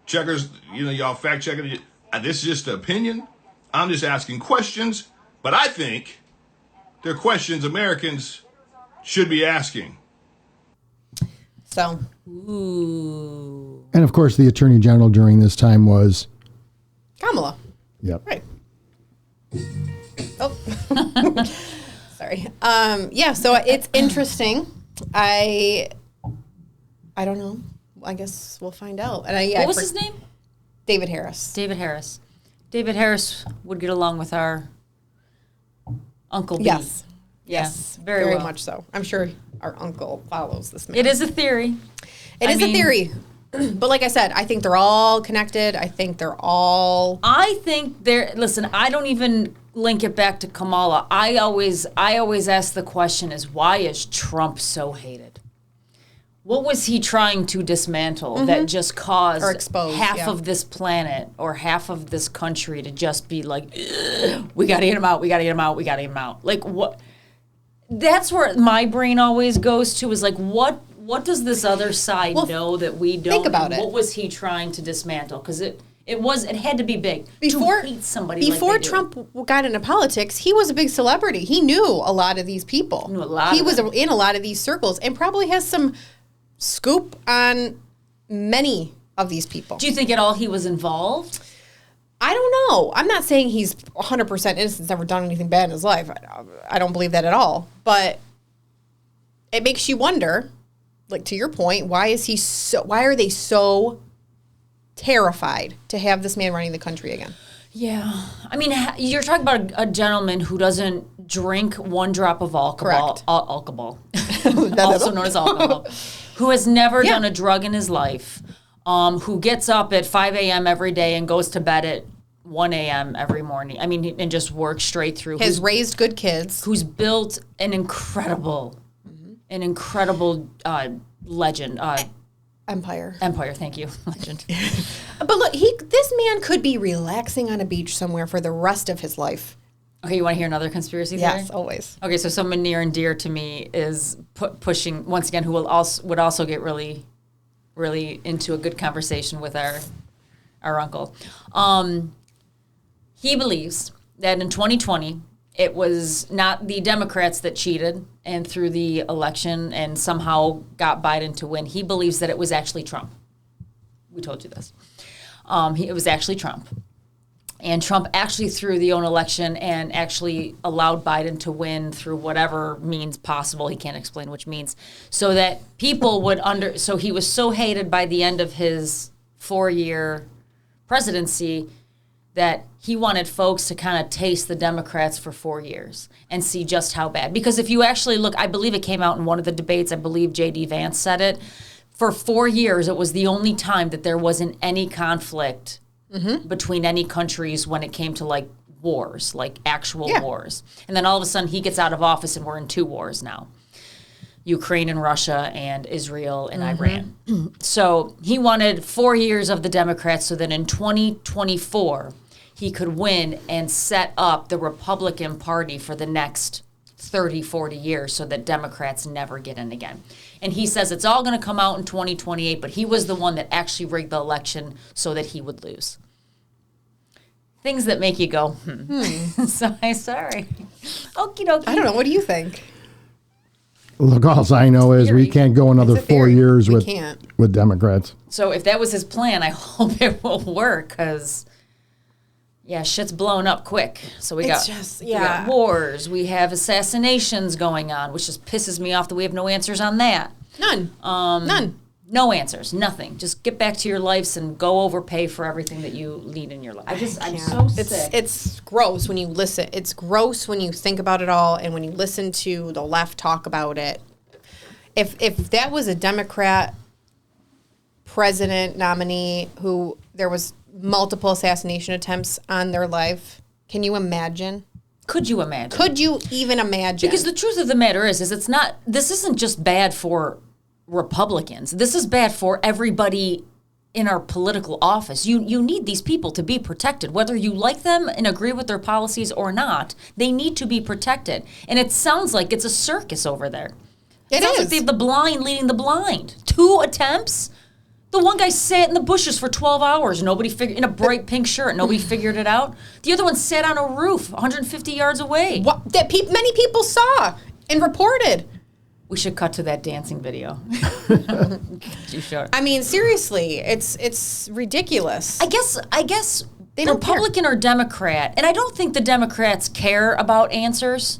S8: Checkers, y'all fact checking it. This is just an opinion. I'm just asking questions, but I think they're questions Americans should be asking.
S1: So.
S2: Ooh.
S3: And of course, the Attorney General during this time was
S1: Kamala.
S3: Yep.
S1: Right. Oh. Sorry. Yeah, so it's interesting. I don't know. I guess we'll find out. And
S2: what was his name?
S1: David Harris.
S2: David Harris. David Harris would get along with our Uncle B.
S1: Yes.
S2: Yeah,
S1: Yes.
S2: very well.
S1: much so. I'm sure our uncle follows this man.
S2: It is a theory.
S1: It is a theory. But like I said, I think they're all connected. I think
S2: listen, I don't even link it back to Kamala. I always ask the question is, why is Trump so hated? What was he trying to dismantle that just caused
S1: or expose,
S2: half of this planet or half of this country to just be like, we got to get him out, we got to get him out, we got to get him out. Like, what? That's where my brain always goes to, is like, what does this other side know that we don't?
S1: Think about it.
S2: What was he trying to dismantle? Because it It had to be big.
S1: Before
S2: to hate somebody
S1: before
S2: like they do.
S1: Trump got into politics, he was a big celebrity. He knew a lot of these people. He was in a lot of these circles and probably has some scoop on many of these people.
S2: Do you think at all he was involved?
S1: I don't know. I'm not saying he's 100% innocent, never done anything bad in his life. I don't believe that at all. But it makes you wonder, like to your point, why are they so terrified to have this man running the country again?
S2: Yeah. I mean, you're talking about a gentleman who doesn't drink one drop of alcohol.
S1: Correct.
S2: Alcohol. Also known as alcohol. Who has never done a drug in his life. Who gets up at 5 a.m. every day and goes to bed at 1 a.m. every morning. I mean, and just works straight through.
S1: Has raised good kids.
S2: Who's built an incredible legend.
S1: Empire,
S2: thank you. Legend.
S1: But look, this man could be relaxing on a beach somewhere for the rest of his life.
S2: Okay, you want to hear another conspiracy theory?
S1: Yes, always.
S2: Okay, so someone near and dear to me is pushing, once again, who would also get really, really into a good conversation with our uncle. He believes that in 2020, it was not the Democrats that cheated and threw the election and somehow got Biden to win. He believes that it was actually Trump. We told you this. It was actually Trump. And Trump actually threw the own election and actually allowed Biden to win through whatever means possible. He can't explain which means. So that people would so he was so hated by the end of his 4-year presidency that he wanted folks to kind of taste the Democrats for 4 years and see just how bad. Because if you actually look, I believe it came out in one of the debates, I believe J.D. Vance said it, for 4 years it was the only time that there wasn't any conflict between any countries when it came to like wars, like actual wars. And then all of a sudden he gets out of office and we're in 2 wars now. Ukraine and Russia and Israel and Iran. So he wanted 4 years of the Democrats so that in 2024 he could win and set up the Republican Party for the next 30, 40 years so that Democrats never get in again. And he says it's all going to come out in 2028, but he was the one that actually rigged the election so that he would lose. Things that make you go, sorry. Okie dokie.
S1: I don't know. What do you think?
S3: Look, all I know is we can't go another 4 years with Democrats.
S2: So if that was his plan, I hope it will work because, shit's blown up quick. So we got wars, we have assassinations going on, which just pisses me off that we have no answers on that.
S1: None. None.
S2: No answers, nothing. Just get back to your lives and go overpay for everything that you need in your life. I'm so sick.
S1: It's gross when you listen. It's gross when you think about it all and when you listen to the left talk about it. If that was a Democrat president nominee who there was multiple assassination attempts on their life, can you imagine?
S2: Could you imagine?
S1: Could you even imagine?
S2: Because the truth of the matter is this isn't just bad for Republicans. This is bad for everybody in our political office. You need these people to be protected. Whether you like them and agree with their policies or not, they need to be protected. And it sounds like it's a circus over there. It sounds like they have the blind leading the blind. 2 attempts? The one guy sat in the bushes for 12 hours. In a bright pink shirt. Nobody figured it out. The other one sat on a roof 150 yards away.
S1: Many people saw and reported.
S2: We should cut to that dancing video.
S1: I mean, seriously, it's ridiculous.
S2: I guess they don't Republican or Democrat, and I don't think the Democrats care about answers,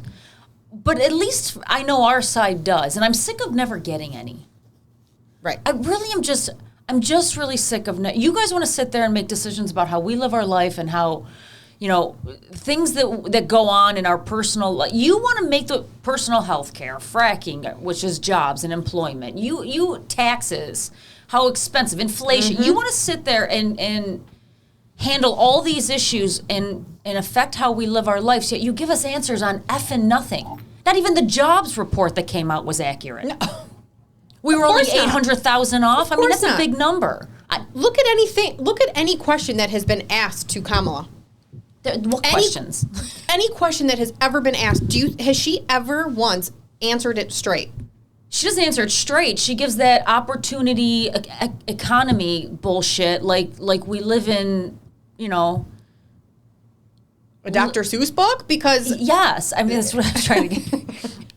S2: but at least I know our side does, and I'm sick of never getting any.
S1: Right.
S2: I'm just really sick of you guys want to sit there and make decisions about how we live our life and how, things that go on in our personal life. You want to make the personal health care, fracking, which is jobs and employment. You taxes, how expensive, inflation. You want to sit there and handle all these issues and affect how we live our lives. Yet you give us answers on effing nothing. Not even the jobs report that came out was accurate. No. We were only 800,000 off. I mean, that's a big number.
S1: Look at anything. Look at any question that has been asked to Kamala.
S2: What questions?
S1: Any question that has ever been asked, has she ever once answered it straight?
S2: She doesn't answer it straight. She gives that opportunity economy bullshit like we live in,
S1: a Dr. Seuss book? Because
S2: yes, I mean that's what I was trying to get.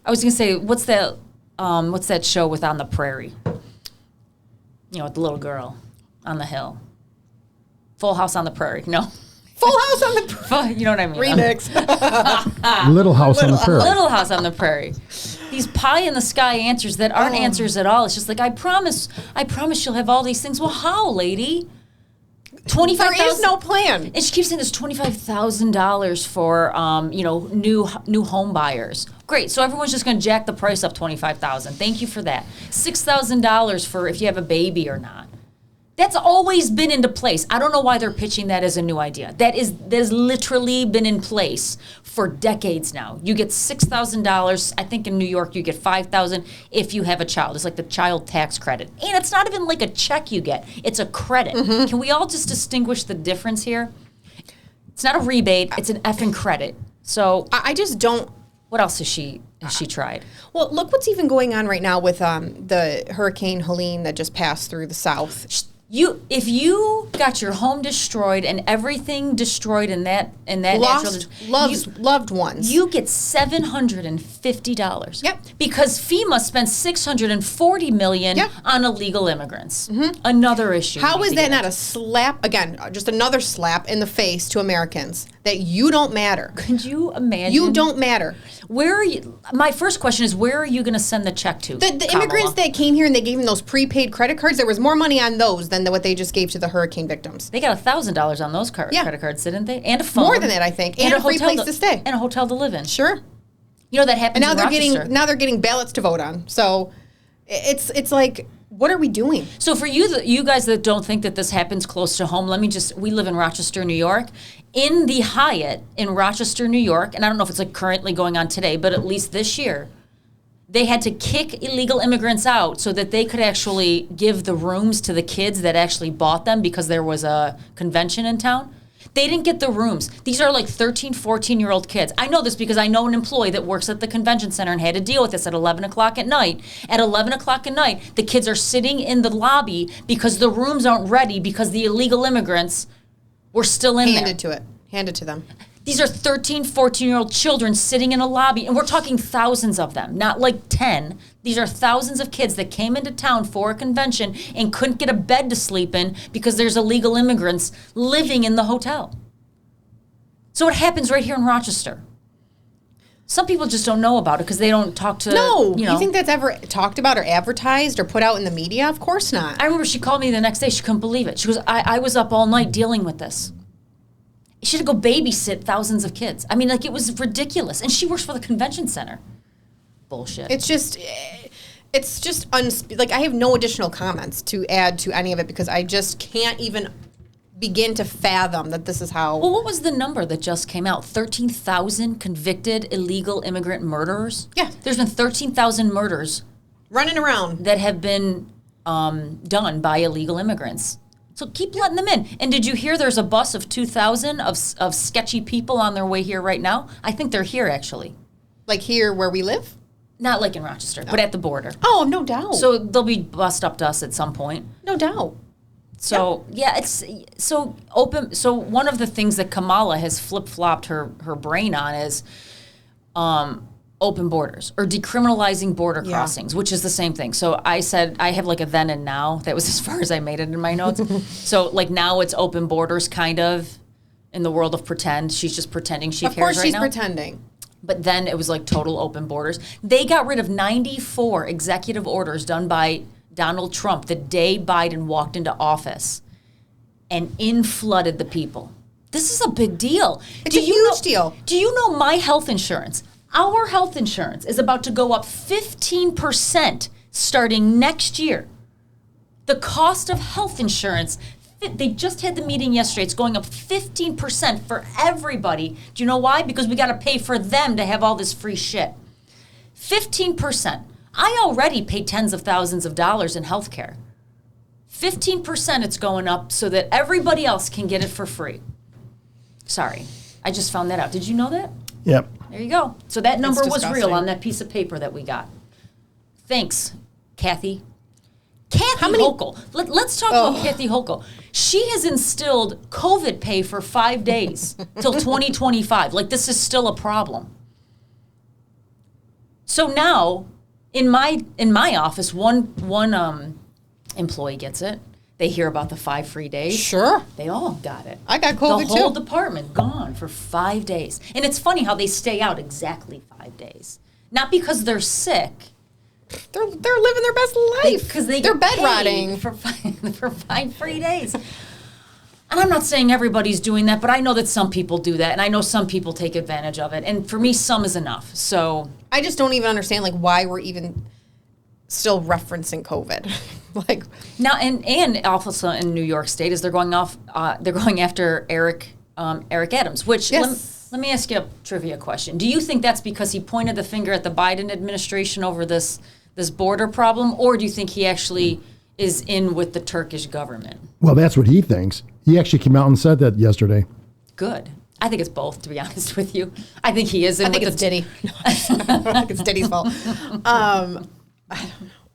S2: I was gonna say, what's that show with On the Prairie? With the little girl on the hill. Full House on the Prairie. No.
S1: Full House on the Prairie.
S2: You know what I mean?
S1: Remix.
S3: Little House on the Prairie.
S2: Little House on the Prairie. These pie in the sky answers that aren't answers at all. It's just like, I promise you'll have all these things. Well, how, lady? $25,000.
S1: There is no plan.
S2: And she keeps saying there's $25,000 for new home buyers. Great. So everyone's just going to jack the price up $25,000. Thank you for that. $6,000 for if you have a baby or not. That's always been into place. I don't know why they're pitching that as a new idea. That has literally been in place for decades now. You get $6,000. I think in New York you get $5,000 if you have a child. It's like the child tax credit. And it's not even like a check you get. It's a credit. Mm-hmm. Can we all just distinguish the difference here? It's not a rebate. It's an effing credit. So
S1: I just don't.
S2: What else has she tried?
S1: Well, look what's even going on right now with the Hurricane Helene that just passed through the South.
S2: If you got your home destroyed and everything destroyed in that
S1: loved ones,
S2: you get $750.
S1: Yep.
S2: Because FEMA spent $640 million on illegal immigrants. Mm-hmm. Another issue.
S1: How is that not a slap? Again, just another slap in the face to Americans that you don't matter.
S2: Could you imagine?
S1: You don't matter.
S2: Where are you? My first question is, where are you going to send the check to?
S1: The immigrants that came here and they gave them those prepaid credit cards, there was more money on those than what they just gave to the hurricane victims.
S2: They got $1,000 on those credit cards, didn't they? And a phone.
S1: More than that, I think. And a free place to stay.
S2: And a hotel to live in.
S1: Sure.
S2: That happens
S1: and
S2: in Rochester.
S1: Now they're getting ballots to vote on. So it's like, what are we doing?
S2: So for you guys that don't think that this happens close to home, we live in Rochester, New York. In the Hyatt in Rochester, New York, and I don't know if it's like currently going on today, but at least this year, they had to kick illegal immigrants out so that they could actually give the rooms to the kids that actually bought them because there was a convention in town. They didn't get the rooms. These are like 13, 14-year-old kids. I know this because I know an employee that works at the convention center and had to deal with this at 11 o'clock at night. At 11 o'clock at night, the kids are sitting in the lobby because the rooms aren't ready because the illegal immigrants were still in there.
S1: Handed to them.
S2: These are 13, 14-year-old children sitting in a lobby, and we're talking thousands of them, not like 10. These are thousands of kids that came into town for a convention and couldn't get a bed to sleep in because there's illegal immigrants living in the hotel. So it happens right here in Rochester. Some people just don't know about it because they don't talk to,
S1: you think that's ever talked about or advertised or put out in the media? Of course not.
S2: I remember she called me the next day. She couldn't believe it. She goes, I was up all night dealing with this. She had to go babysit thousands of kids. I mean, like, it was ridiculous. And she works for the convention center. Bullshit.
S1: It's just I have no additional comments to add to any of it because I just can't even begin to fathom that this is how.
S2: Well, what was the number that just came out? 13,000 convicted illegal immigrant murderers?
S1: Yeah.
S2: There's been 13,000 murders.
S1: Running around.
S2: That have been done by illegal immigrants. So keep letting them in. And did you hear there's a bus of 2,000 of sketchy people on their way here right now? I think they're here, actually.
S1: Like here where we live?
S2: Not like in Rochester, but at the border.
S1: Oh, no doubt.
S2: So they'll be bussed up to us at some point.
S1: No doubt.
S2: So, it's so open. So one of the things that Kamala has flip-flopped her brain on is open borders or decriminalizing border crossings, which is the same thing. So I said I have like a then and now. That was as far as I made it in my notes. So like now it's open borders kind of in the world of pretend. She's just pretending she cares right now.
S1: Of course she's pretending.
S2: But then it was like total open borders. They got rid of 94 executive orders done by Donald Trump the day Biden walked into office and flooded the people. This is a big deal.
S1: It's a huge deal.
S2: Do you know my health insurance? Our health insurance is about to go up 15% starting next year. The cost of health insurance, they just had the meeting yesterday, it's going up 15% for everybody. Do you know why? Because we got to pay for them to have all this free shit. 15%. I already pay tens of thousands of dollars in health care. 15% it's going up so that everybody else can get it for free. Sorry, I just found that out. Did you know that?
S3: Yep.
S2: There you go. So that number was
S1: disgusting.
S2: real on that piece of paper that we got. thinks, Kathy Hochul. Let's talk about Kathy Hochul. She has instilled COVID pay for 5 days till 2025. Like, this is still a problem. So now, in my office, one employee gets it. They hear about the 5 free days.
S1: Sure.
S2: They all got it.
S1: I got COVID
S2: The whole
S1: too.
S2: department gone for 5 days. And it's funny how they stay out exactly 5 days. Not because they're sick.
S1: They're living their best life
S2: Because they're
S1: bed
S2: paid
S1: rotting
S2: for 5 free days. And I'm not saying everybody's doing that, but I know that some people do that, and I know some people take advantage of it. And for me, some is enough. So
S1: I just don't even understand like why we're even still referencing COVID. Like
S2: now, and also in New York State is they're going after Eric Adams. Which
S1: yes.
S2: let me ask you a trivia question. Do you think that's because he pointed the finger at the Biden administration over this border problem, or do you think he actually is in with the Turkish government?
S3: Well, that's what he thinks. He actually came out and said that yesterday.
S2: Good. I think it's both, to be honest with you. I think he is in with
S1: it's Diddy. I think it's Diddy's fault.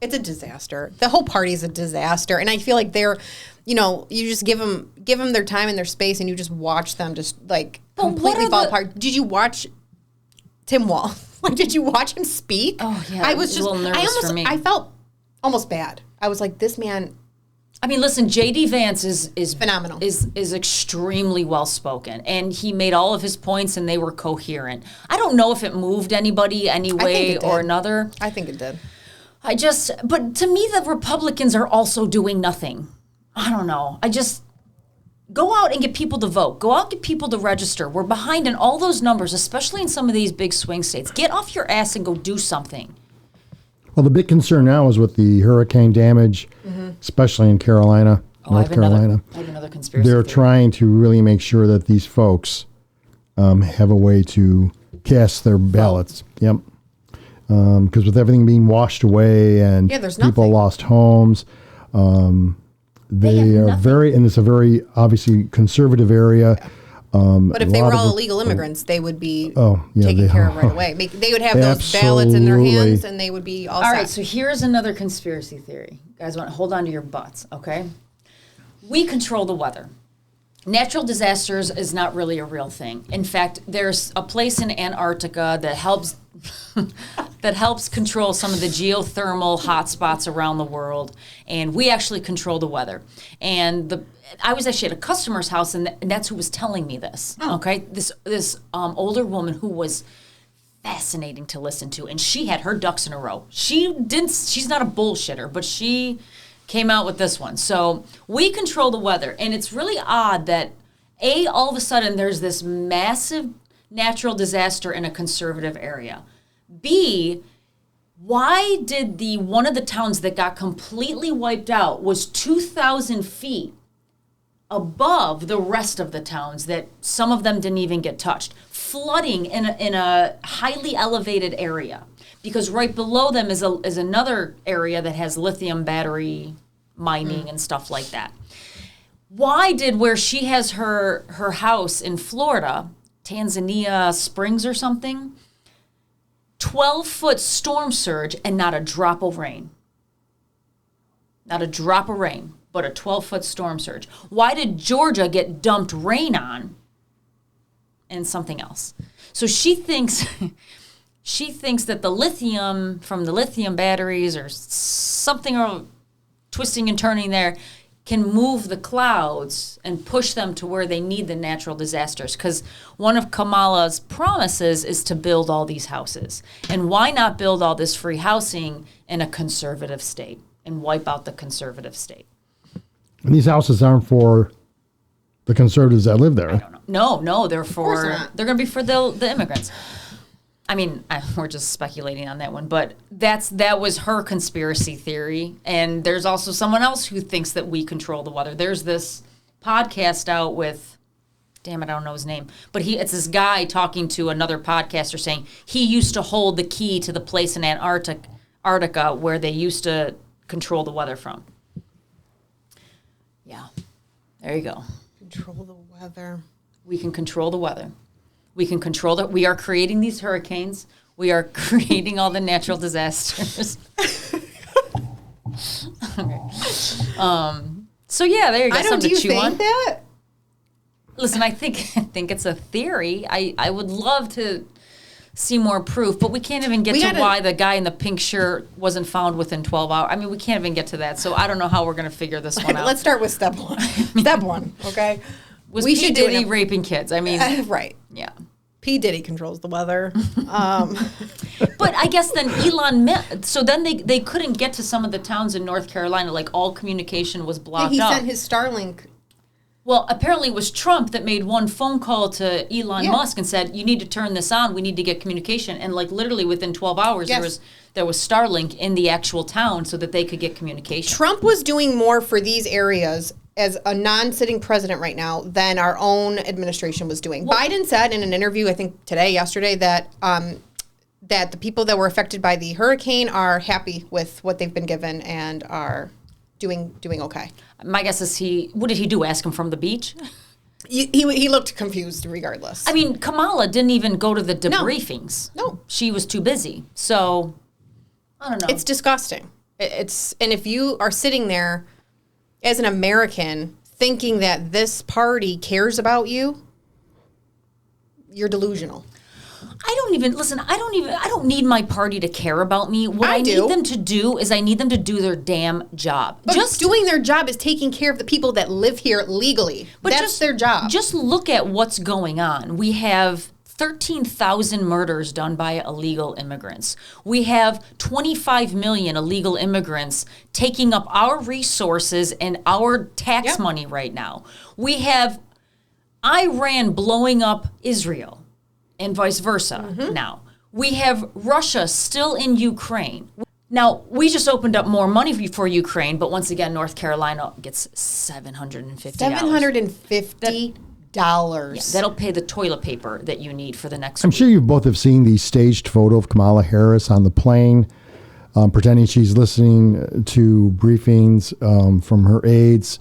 S1: It's a disaster. The whole party is a disaster, and I feel like they're, you just give them their time and their space, and you just watch them just like completely fall apart. Did you watch Tim Wall? Like, did you watch him speak?
S2: Oh yeah,
S1: I was
S2: a little nervous for me.
S1: I felt almost bad. I was like, this man.
S2: I mean, listen, J.D. Vance is
S1: phenomenal.
S2: Is extremely well spoken, and he made all of his points, and they were coherent. I don't know if it moved anybody any way or another.
S1: I think it did.
S2: But to me, the Republicans are also doing nothing. I don't know. Go out and get people to vote. Go out and get people to register. We're behind in all those numbers, especially in some of these big swing states. Get off your ass and go do something.
S3: Well, the big concern now is with the hurricane damage, especially in Carolina, North Carolina.
S2: I have another conspiracy
S3: They're
S2: theory.
S3: trying to really make sure that these folks have a way to cast their ballots. Yep. Because with everything being washed away and
S1: there's
S3: people
S1: nothing.
S3: lost homes, they are very, and it's a very obviously conservative area.
S1: But if they were all illegal immigrants, they would be taken care of right away. They would have those ballots in their hands, and they would be all set.
S2: All right, so here's another conspiracy theory. Guys, want to hold on to your butts, okay? We control the weather. Natural disasters is not really a real thing. In fact, there's a place in Antarctica that helps control some of the geothermal hotspots around the world, and we actually control the weather. And I was actually at a customer's house, and that's who was telling me this. Okay, this older woman who was fascinating to listen to, and she had her ducks in a row. She's not a bullshitter, but she came out with this one. So we control the weather, and it's really odd that all of a sudden there's this massive natural disaster in a conservative area. B, why did one of the towns that got completely wiped out was 2,000 feet above the rest of the towns that some of them didn't even get touched, flooding in a highly elevated area, because right below them is another area that has lithium battery mining and stuff like that. Why did where she has her house in Florida, Tanzania Springs or something, 12-foot storm surge and not a drop of rain? Not a drop of rain, but a 12-foot storm surge. Why did Georgia get dumped rain on and something else? So she thinks that the lithium from the lithium batteries or something or twisting and turning there can move the clouds and push them to where they need the natural disasters. Because one of Kamala's promises is to build all these houses. And why not build all this free housing in a conservative state and wipe out the conservative state?
S3: And these houses aren't for the conservatives that live there.
S2: I don't know. No, they're
S1: not.
S2: they're going to be for the immigrants. I mean, we're just speculating on that one, but that was her conspiracy theory. And there's also someone else who thinks that we control the weather. There's this podcast out with, damn it, I don't know his name, but it's this guy talking to another podcaster saying he used to hold the key to the place in Antarctica where they used to control the weather from. Yeah, there you go.
S1: Control the weather.
S2: We can control the weather. We can control that. We are creating these hurricanes. We are creating all the natural disasters. So yeah, there you go.
S1: I don't.
S2: Something
S1: Do you
S2: to chew
S1: think
S2: on.
S1: that?
S2: Listen, I think it's a theory. I would love to see more proof, but we can't even get to why the guy in the pink shirt wasn't found within 12 hours. I mean, we can't even get to that. So I don't know how we're going to figure this one out.
S1: Let's start with step one. Step one, okay?
S2: Was P. Diddy raping kids? I mean,
S1: right.
S2: Yeah.
S1: P. Diddy controls the weather.
S2: But I guess then so then they couldn't get to some of the towns in North Carolina. Like all communication was blocked
S1: he
S2: up.
S1: sent his Starlink.
S2: Well, apparently it was Trump that made one phone call to Elon Musk and said, you need to turn this on. We need to get communication. And like literally within 12 hours, there was Starlink in the actual town so that they could get communication.
S1: Trump was doing more for these areas as a non-sitting president right now than our own administration was doing. Well, Biden said in an interview, I think yesterday, that that the people that were affected by the hurricane are happy with what they've been given and are doing okay.
S2: My guess is what did he do? Ask him from the beach?
S1: He looked confused regardless.
S2: I mean, Kamala didn't even go to the debriefings.
S1: No.
S2: She was too busy. So, I don't know.
S1: It's disgusting. And if you are sitting there as an American thinking that this party cares about you, you're delusional.
S2: I don't need my party to care about me. What I need them to do is I need them to do their damn job.
S1: But just doing their job is taking care of the people that live here legally. But that's their job.
S2: Just look at what's going on. We have 13,000 murders done by illegal immigrants. We have 25 million illegal immigrants taking up our resources and our tax money right now. We have Iran blowing up Israel and vice versa now. We have Russia still in Ukraine. Now, we just opened up more money for Ukraine, but once again, North Carolina gets $750.
S1: $750.
S2: Yeah, that'll pay the toilet paper that you need for the next
S3: I'm
S2: week.
S3: sure you both have seen the staged photo of Kamala Harris on the plane, pretending she's listening to briefings from her aides.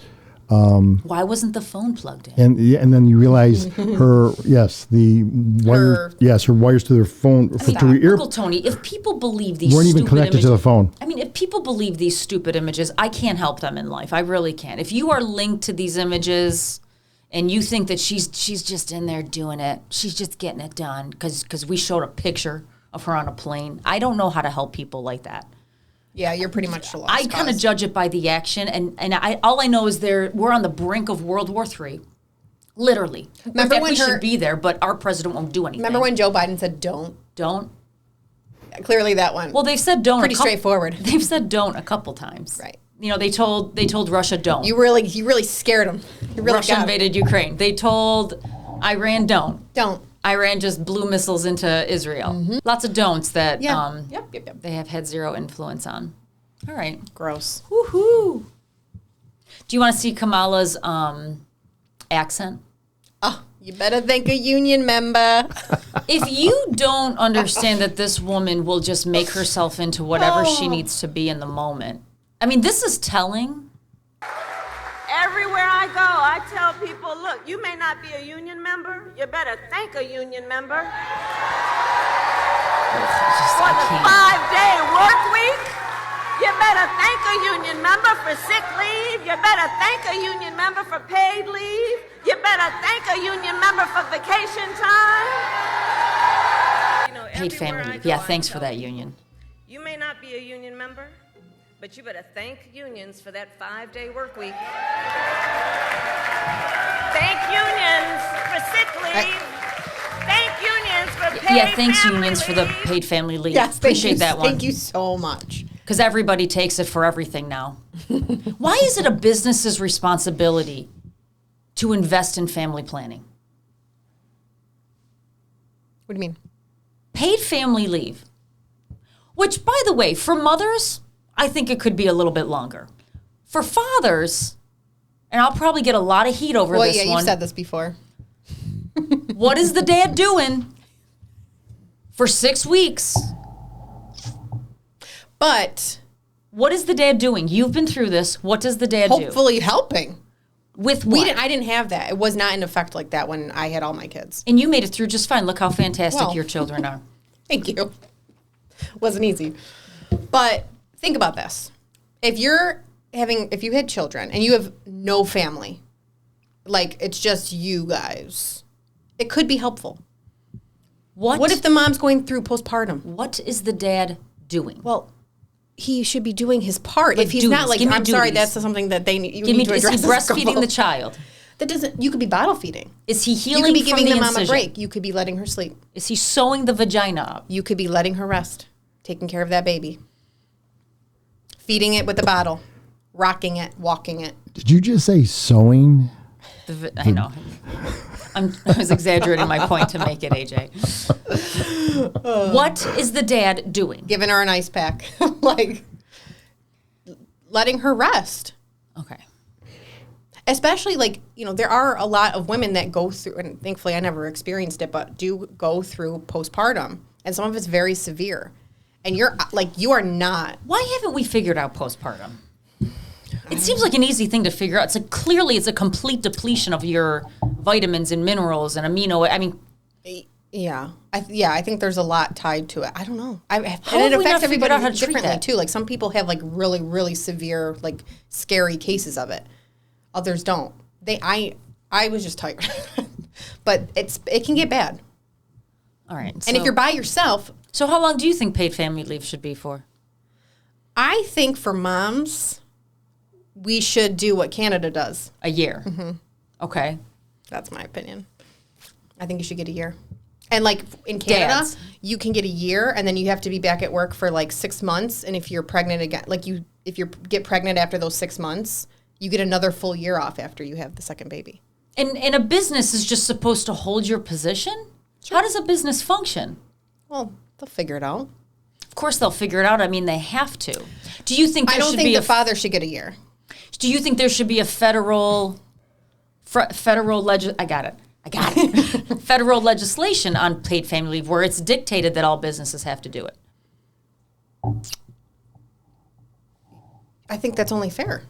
S2: Why wasn't the phone plugged in?
S3: And then you realize her wires to their phone
S2: Uncle Tony, if people believe these
S3: weren't even
S2: stupid
S3: connected
S2: images,
S3: to the phone.
S2: I mean, if people believe these stupid images, I can't help them in life. I really can't. If you are linked to these images and you think that she's just in there doing it, she's just getting it done because we showed a picture of her on a plane. I don't know how to help people like that.
S1: Yeah, you're pretty much the lost
S2: I kind of judge it by the action, and all I know is we're on the brink of World War III. Literally.
S1: Remember when
S2: we should be there, but our president won't do anything.
S1: Remember when Joe Biden said don't?
S2: Don't?
S1: Clearly that one.
S2: Well, they've said don't.
S1: Pretty straightforward.
S2: They've said don't a couple times.
S1: Right.
S2: You know, they told Russia don't.
S1: You really scared them.
S2: Russia invaded Ukraine. They told Iran don't.
S1: Don't.
S2: Iran just blew missiles into Israel. Lots of don'ts that
S1: Yep.
S2: they have had zero influence on. All right.
S1: Gross.
S2: Woohoo. Do you want to see Kamala's accent?
S1: Oh, you better thank a union member.
S2: If you don't understand that this woman will just make herself into whatever she needs to be in the moment. I mean, this is telling.
S9: Everywhere I go, I tell people, look, you may not be a union member. You better thank a union member. For the 5-day work week, you better thank a union member for sick leave. You better thank a union member for paid leave. You better thank a union member for vacation time.
S2: Paid family leave. Yeah, thanks for that, union.
S9: You may not be a union member, but you better thank unions for that 5-day work week. Thank unions for sick leave. Thank unions for paid
S2: thanks
S9: family
S2: unions for the paid family leave.
S1: Yes,
S2: appreciate that one.
S1: Thank you so much.
S2: Because everybody takes it for everything now. Why is it a business's responsibility to invest in family planning?
S1: What do you mean?
S2: Paid family leave. Which, by the way, for mothers, I think it could be a little bit longer. For fathers, and I'll probably get a lot of heat over this one.
S1: Well, yeah, you've said this before.
S2: What is the dad doing for 6 weeks?
S1: But
S2: what is the dad doing? You've been through this. What does the dad do?
S1: Hopefully helping.
S2: With what?
S1: I didn't have that. It was not in effect like that when I had all my kids.
S2: And you made it through just fine. Look how fantastic your children are.
S1: Thank you. Wasn't easy. But think about this. If you're if you had children and you have no family, like it's just you guys, it could be helpful. What if the mom's going through postpartum?
S2: What is the dad doing?
S1: Well, he should be doing his part.
S2: Like
S1: if he's
S2: duties.
S1: not like,
S2: Give me
S1: I'm sorry,
S2: duties.
S1: that's something that they need. You
S2: Is
S1: need to
S2: he
S1: address.
S2: breastfeeding the child?
S1: That doesn't. You could be bottle feeding.
S2: Is he healing?
S1: You could be
S2: from
S1: giving
S2: the
S1: the mom a
S2: incision?
S1: break. You could be letting her sleep.
S2: Is he sewing the vagina up?
S1: You could be letting her rest, taking care of that baby, feeding it with a bottle, rocking it, walking it.
S3: Did you just say sewing?
S2: I know. I was exaggerating my point to make it, AJ. What is the dad doing?
S1: Giving her an ice pack, like letting her rest.
S2: Okay.
S1: Especially like, there are a lot of women that go through, and thankfully I never experienced it, but do go through postpartum. And some of it's very severe. And you are not.
S2: Why haven't we figured out postpartum? It seems like an easy thing to figure out. Clearly it's a complete depletion of your vitamins and minerals and
S1: Yeah. I think there's a lot tied to it. I don't know.
S2: How
S1: and it
S2: have we not
S1: affects
S2: figured
S1: everybody
S2: out how to treat
S1: differently
S2: that?
S1: too. Like some people have like really, really severe, like scary cases of it. Others don't. I was just tired. But it can get bad.
S2: All right.
S1: And if you're by yourself.
S2: So how long do you think paid family leave should be for?
S1: I think for moms, we should do what Canada does.
S2: A year.
S1: Mm-hmm.
S2: Okay.
S1: That's my opinion. I think you should get a year. And like in Canada,
S2: Dads.
S1: you can get a year and then you have to be back at work for like 6 months. And if you're pregnant again, if you get pregnant after those 6 months, you get another full year off after you have the second baby.
S2: And a business is just supposed to hold your position? Sure. How does a business function?
S1: Well, they'll figure it out.
S2: Of course they'll figure it out. I mean, they have to. Do you think
S1: I don't think the father should get a year.
S2: Do you think there should be a federal federal legislation on paid family leave where it's dictated that all businesses have to do it?
S1: I think that's only fair.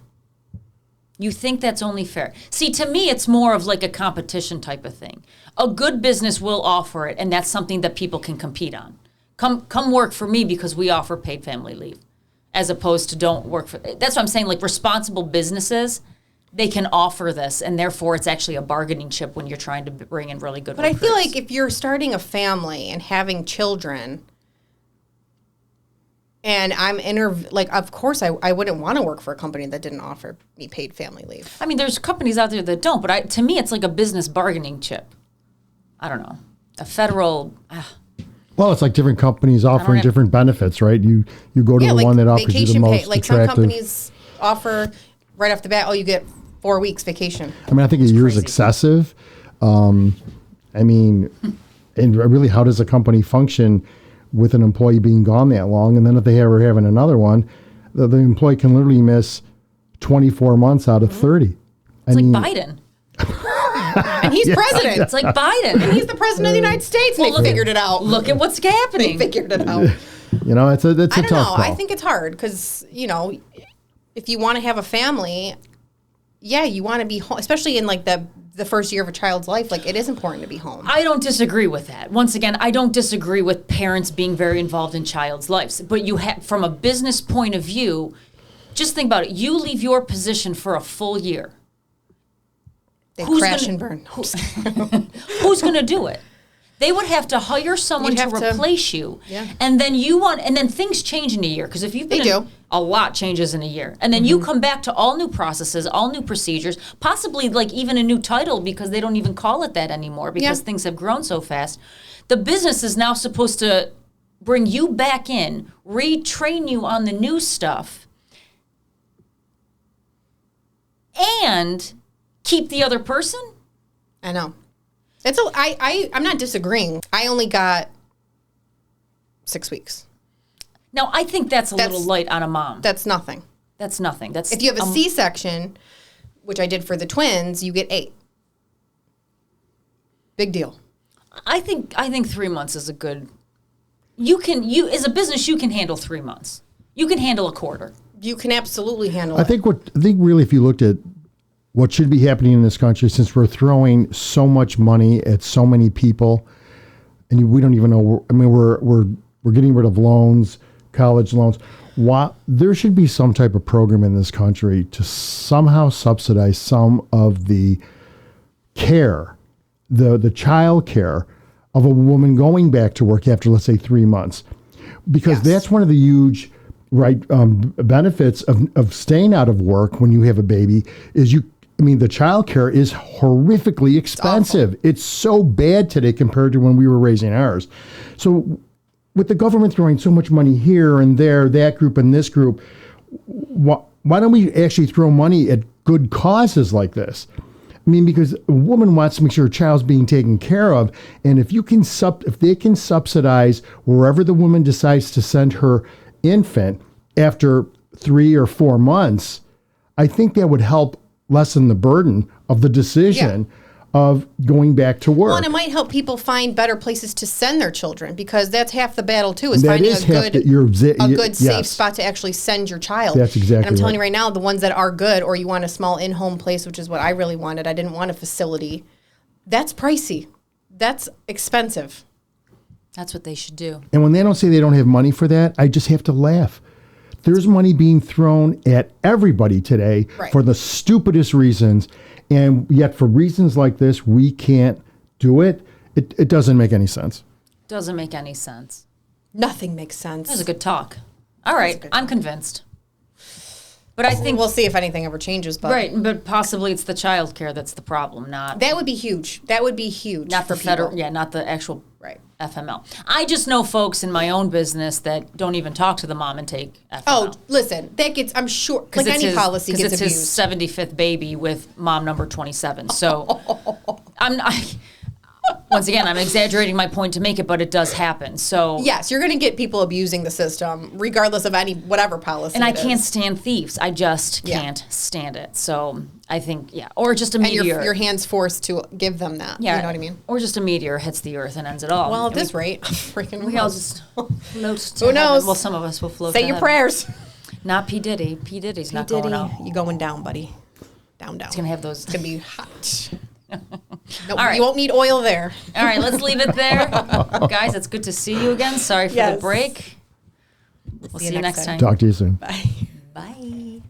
S2: You think that's only fair? See, to me, it's more of like a competition type of thing. A good business will offer it, and that's something that people can compete on. Come work for me because we offer paid family leave, as opposed to don't work for. That's what I'm saying. Like responsible businesses, they can offer this, and therefore it's actually a bargaining chip when you're trying to bring in really good.
S1: But recruits. I feel like if you're starting a family and having children. And of course, I wouldn't want to work for a company that didn't offer me paid family leave.
S2: I mean, there's companies out there that don't, but to me, it's like a business bargaining chip. I don't know. A federal...
S3: Well, it's like different companies offering different benefits, right? You go to the one that offers you the most
S1: pay. Like
S3: attractive.
S1: some companies offer right off the bat, you get 4 weeks vacation.
S3: I mean, I think a year is excessive. I mean, and really, how does a company function with an employee being gone that long? And then if they ever having another one, the employee can literally miss 24 months out of 30.
S2: It's like Biden.
S1: And he's president.
S2: It's like Biden.
S1: And he's the president of the United States. And they figured it out.
S2: Look at what's happening.
S1: They figured it out.
S3: It's a tough call.
S1: I think it's hard because, if you want to have a family, you want to be home, especially in like the first year of a child's life. Like it is important to be home.
S2: I don't disagree with that. Once again, I don't disagree with parents being very involved in child's lives. But you have, from a business point of view, just think about it. You leave your position for a full year.
S1: They crash and burn.
S2: Who's going to do it? They would have to hire someone to replace you.
S1: Yeah.
S2: And then things change in a year. Because if you've been a lot changes in a year. And then you come back to all new processes, all new procedures, possibly like even a new title because they don't even call it that anymore because things have grown so fast. The business is now supposed to bring you back in, retrain you on the new stuff, and keep the other person?
S1: I know. I'm not disagreeing. I only got 6 weeks.
S2: Now, I think that's a little light on a mom.
S1: That's nothing.
S2: That's nothing. That's
S1: if you have a C-section, which I did for the twins, you get 8. Big deal.
S2: I think 3 months is a good. You as a business, you can handle 3 months. You can handle a quarter.
S1: You can absolutely handle it.
S3: I think really, if you looked at what should be happening in this country, since we're throwing so much money at so many people, and we don't even know. I mean, we're getting rid of loans college loans. There should be some type of program in this country to somehow subsidize some of the care, the child care of a woman going back to work after, let's say, 3 months. Because that's one of the huge benefits of staying out of work when you have a baby is the child care is horrifically expensive. It's so bad today compared to when we were raising ours. So with the government throwing so much money here and there, that group and this group, why don't we actually throw money at good causes like this? I mean, because a woman wants to make sure her child's being taken care of, and if they can subsidize wherever the woman decides to send her infant after 3 or 4 months, I think that would help lessen the burden of the decision of going back to work.
S1: Well, and it might help people find better places to send their children, because that's half the battle too, is finding a good safe spot to actually send your child.
S3: That's exactly
S1: And I'm telling
S3: right.
S1: you right now, the ones that are good, or you want a small in-home place, which is what I really wanted. I didn't want a facility. That's pricey. That's expensive.
S2: That's what they should do.
S3: And when they don't say they don't have money for that, I just have to laugh. There's money being thrown at everybody today for the stupidest reasons. And yet for reasons like this, we can't do it. It doesn't make any sense.
S2: Doesn't make any sense.
S1: Nothing makes sense.
S2: That was a good talk. All right, I'm convinced. But I think
S1: we'll see if anything ever changes. But
S2: but possibly it's the child care that's the problem, not
S1: that would be huge. That would be huge.
S2: Not
S1: for
S2: the federal,
S1: people.
S2: not the actual FML. I just know folks in my own business that don't even talk to the mom and take FML.
S1: Oh, listen, that gets, I'm sure, like any policy gets abused.
S2: Because it's his 75th baby with mom number 27. So once again, I'm exaggerating my point to make it, but it does happen. So
S1: yes, you're going to get people abusing the system, regardless of whatever policy.
S2: And I can't stand thieves. I just can't stand it. So I think, or just a meteor.
S1: And your hand's forced to give them that.
S2: Yeah,
S1: you know what I mean?
S2: Or just a meteor hits the earth and ends it all.
S1: Well, at this rate, freaking
S2: we all just float to
S1: Who knows?
S2: heaven. Well, some of us will float.
S1: Say
S2: to
S1: your
S2: heaven.
S1: prayers.
S2: Not P. Diddy. P. Diddy's not going out.
S1: You going down, buddy? Down.
S2: It's gonna have those.
S1: It's gonna be hot. No,
S2: All right.
S1: You won't need oil there.
S2: All right, let's leave it there. Guys, it's good to see you again. Sorry for the break. We'll see you next time.
S3: Talk to you soon.
S1: Bye.
S2: Bye.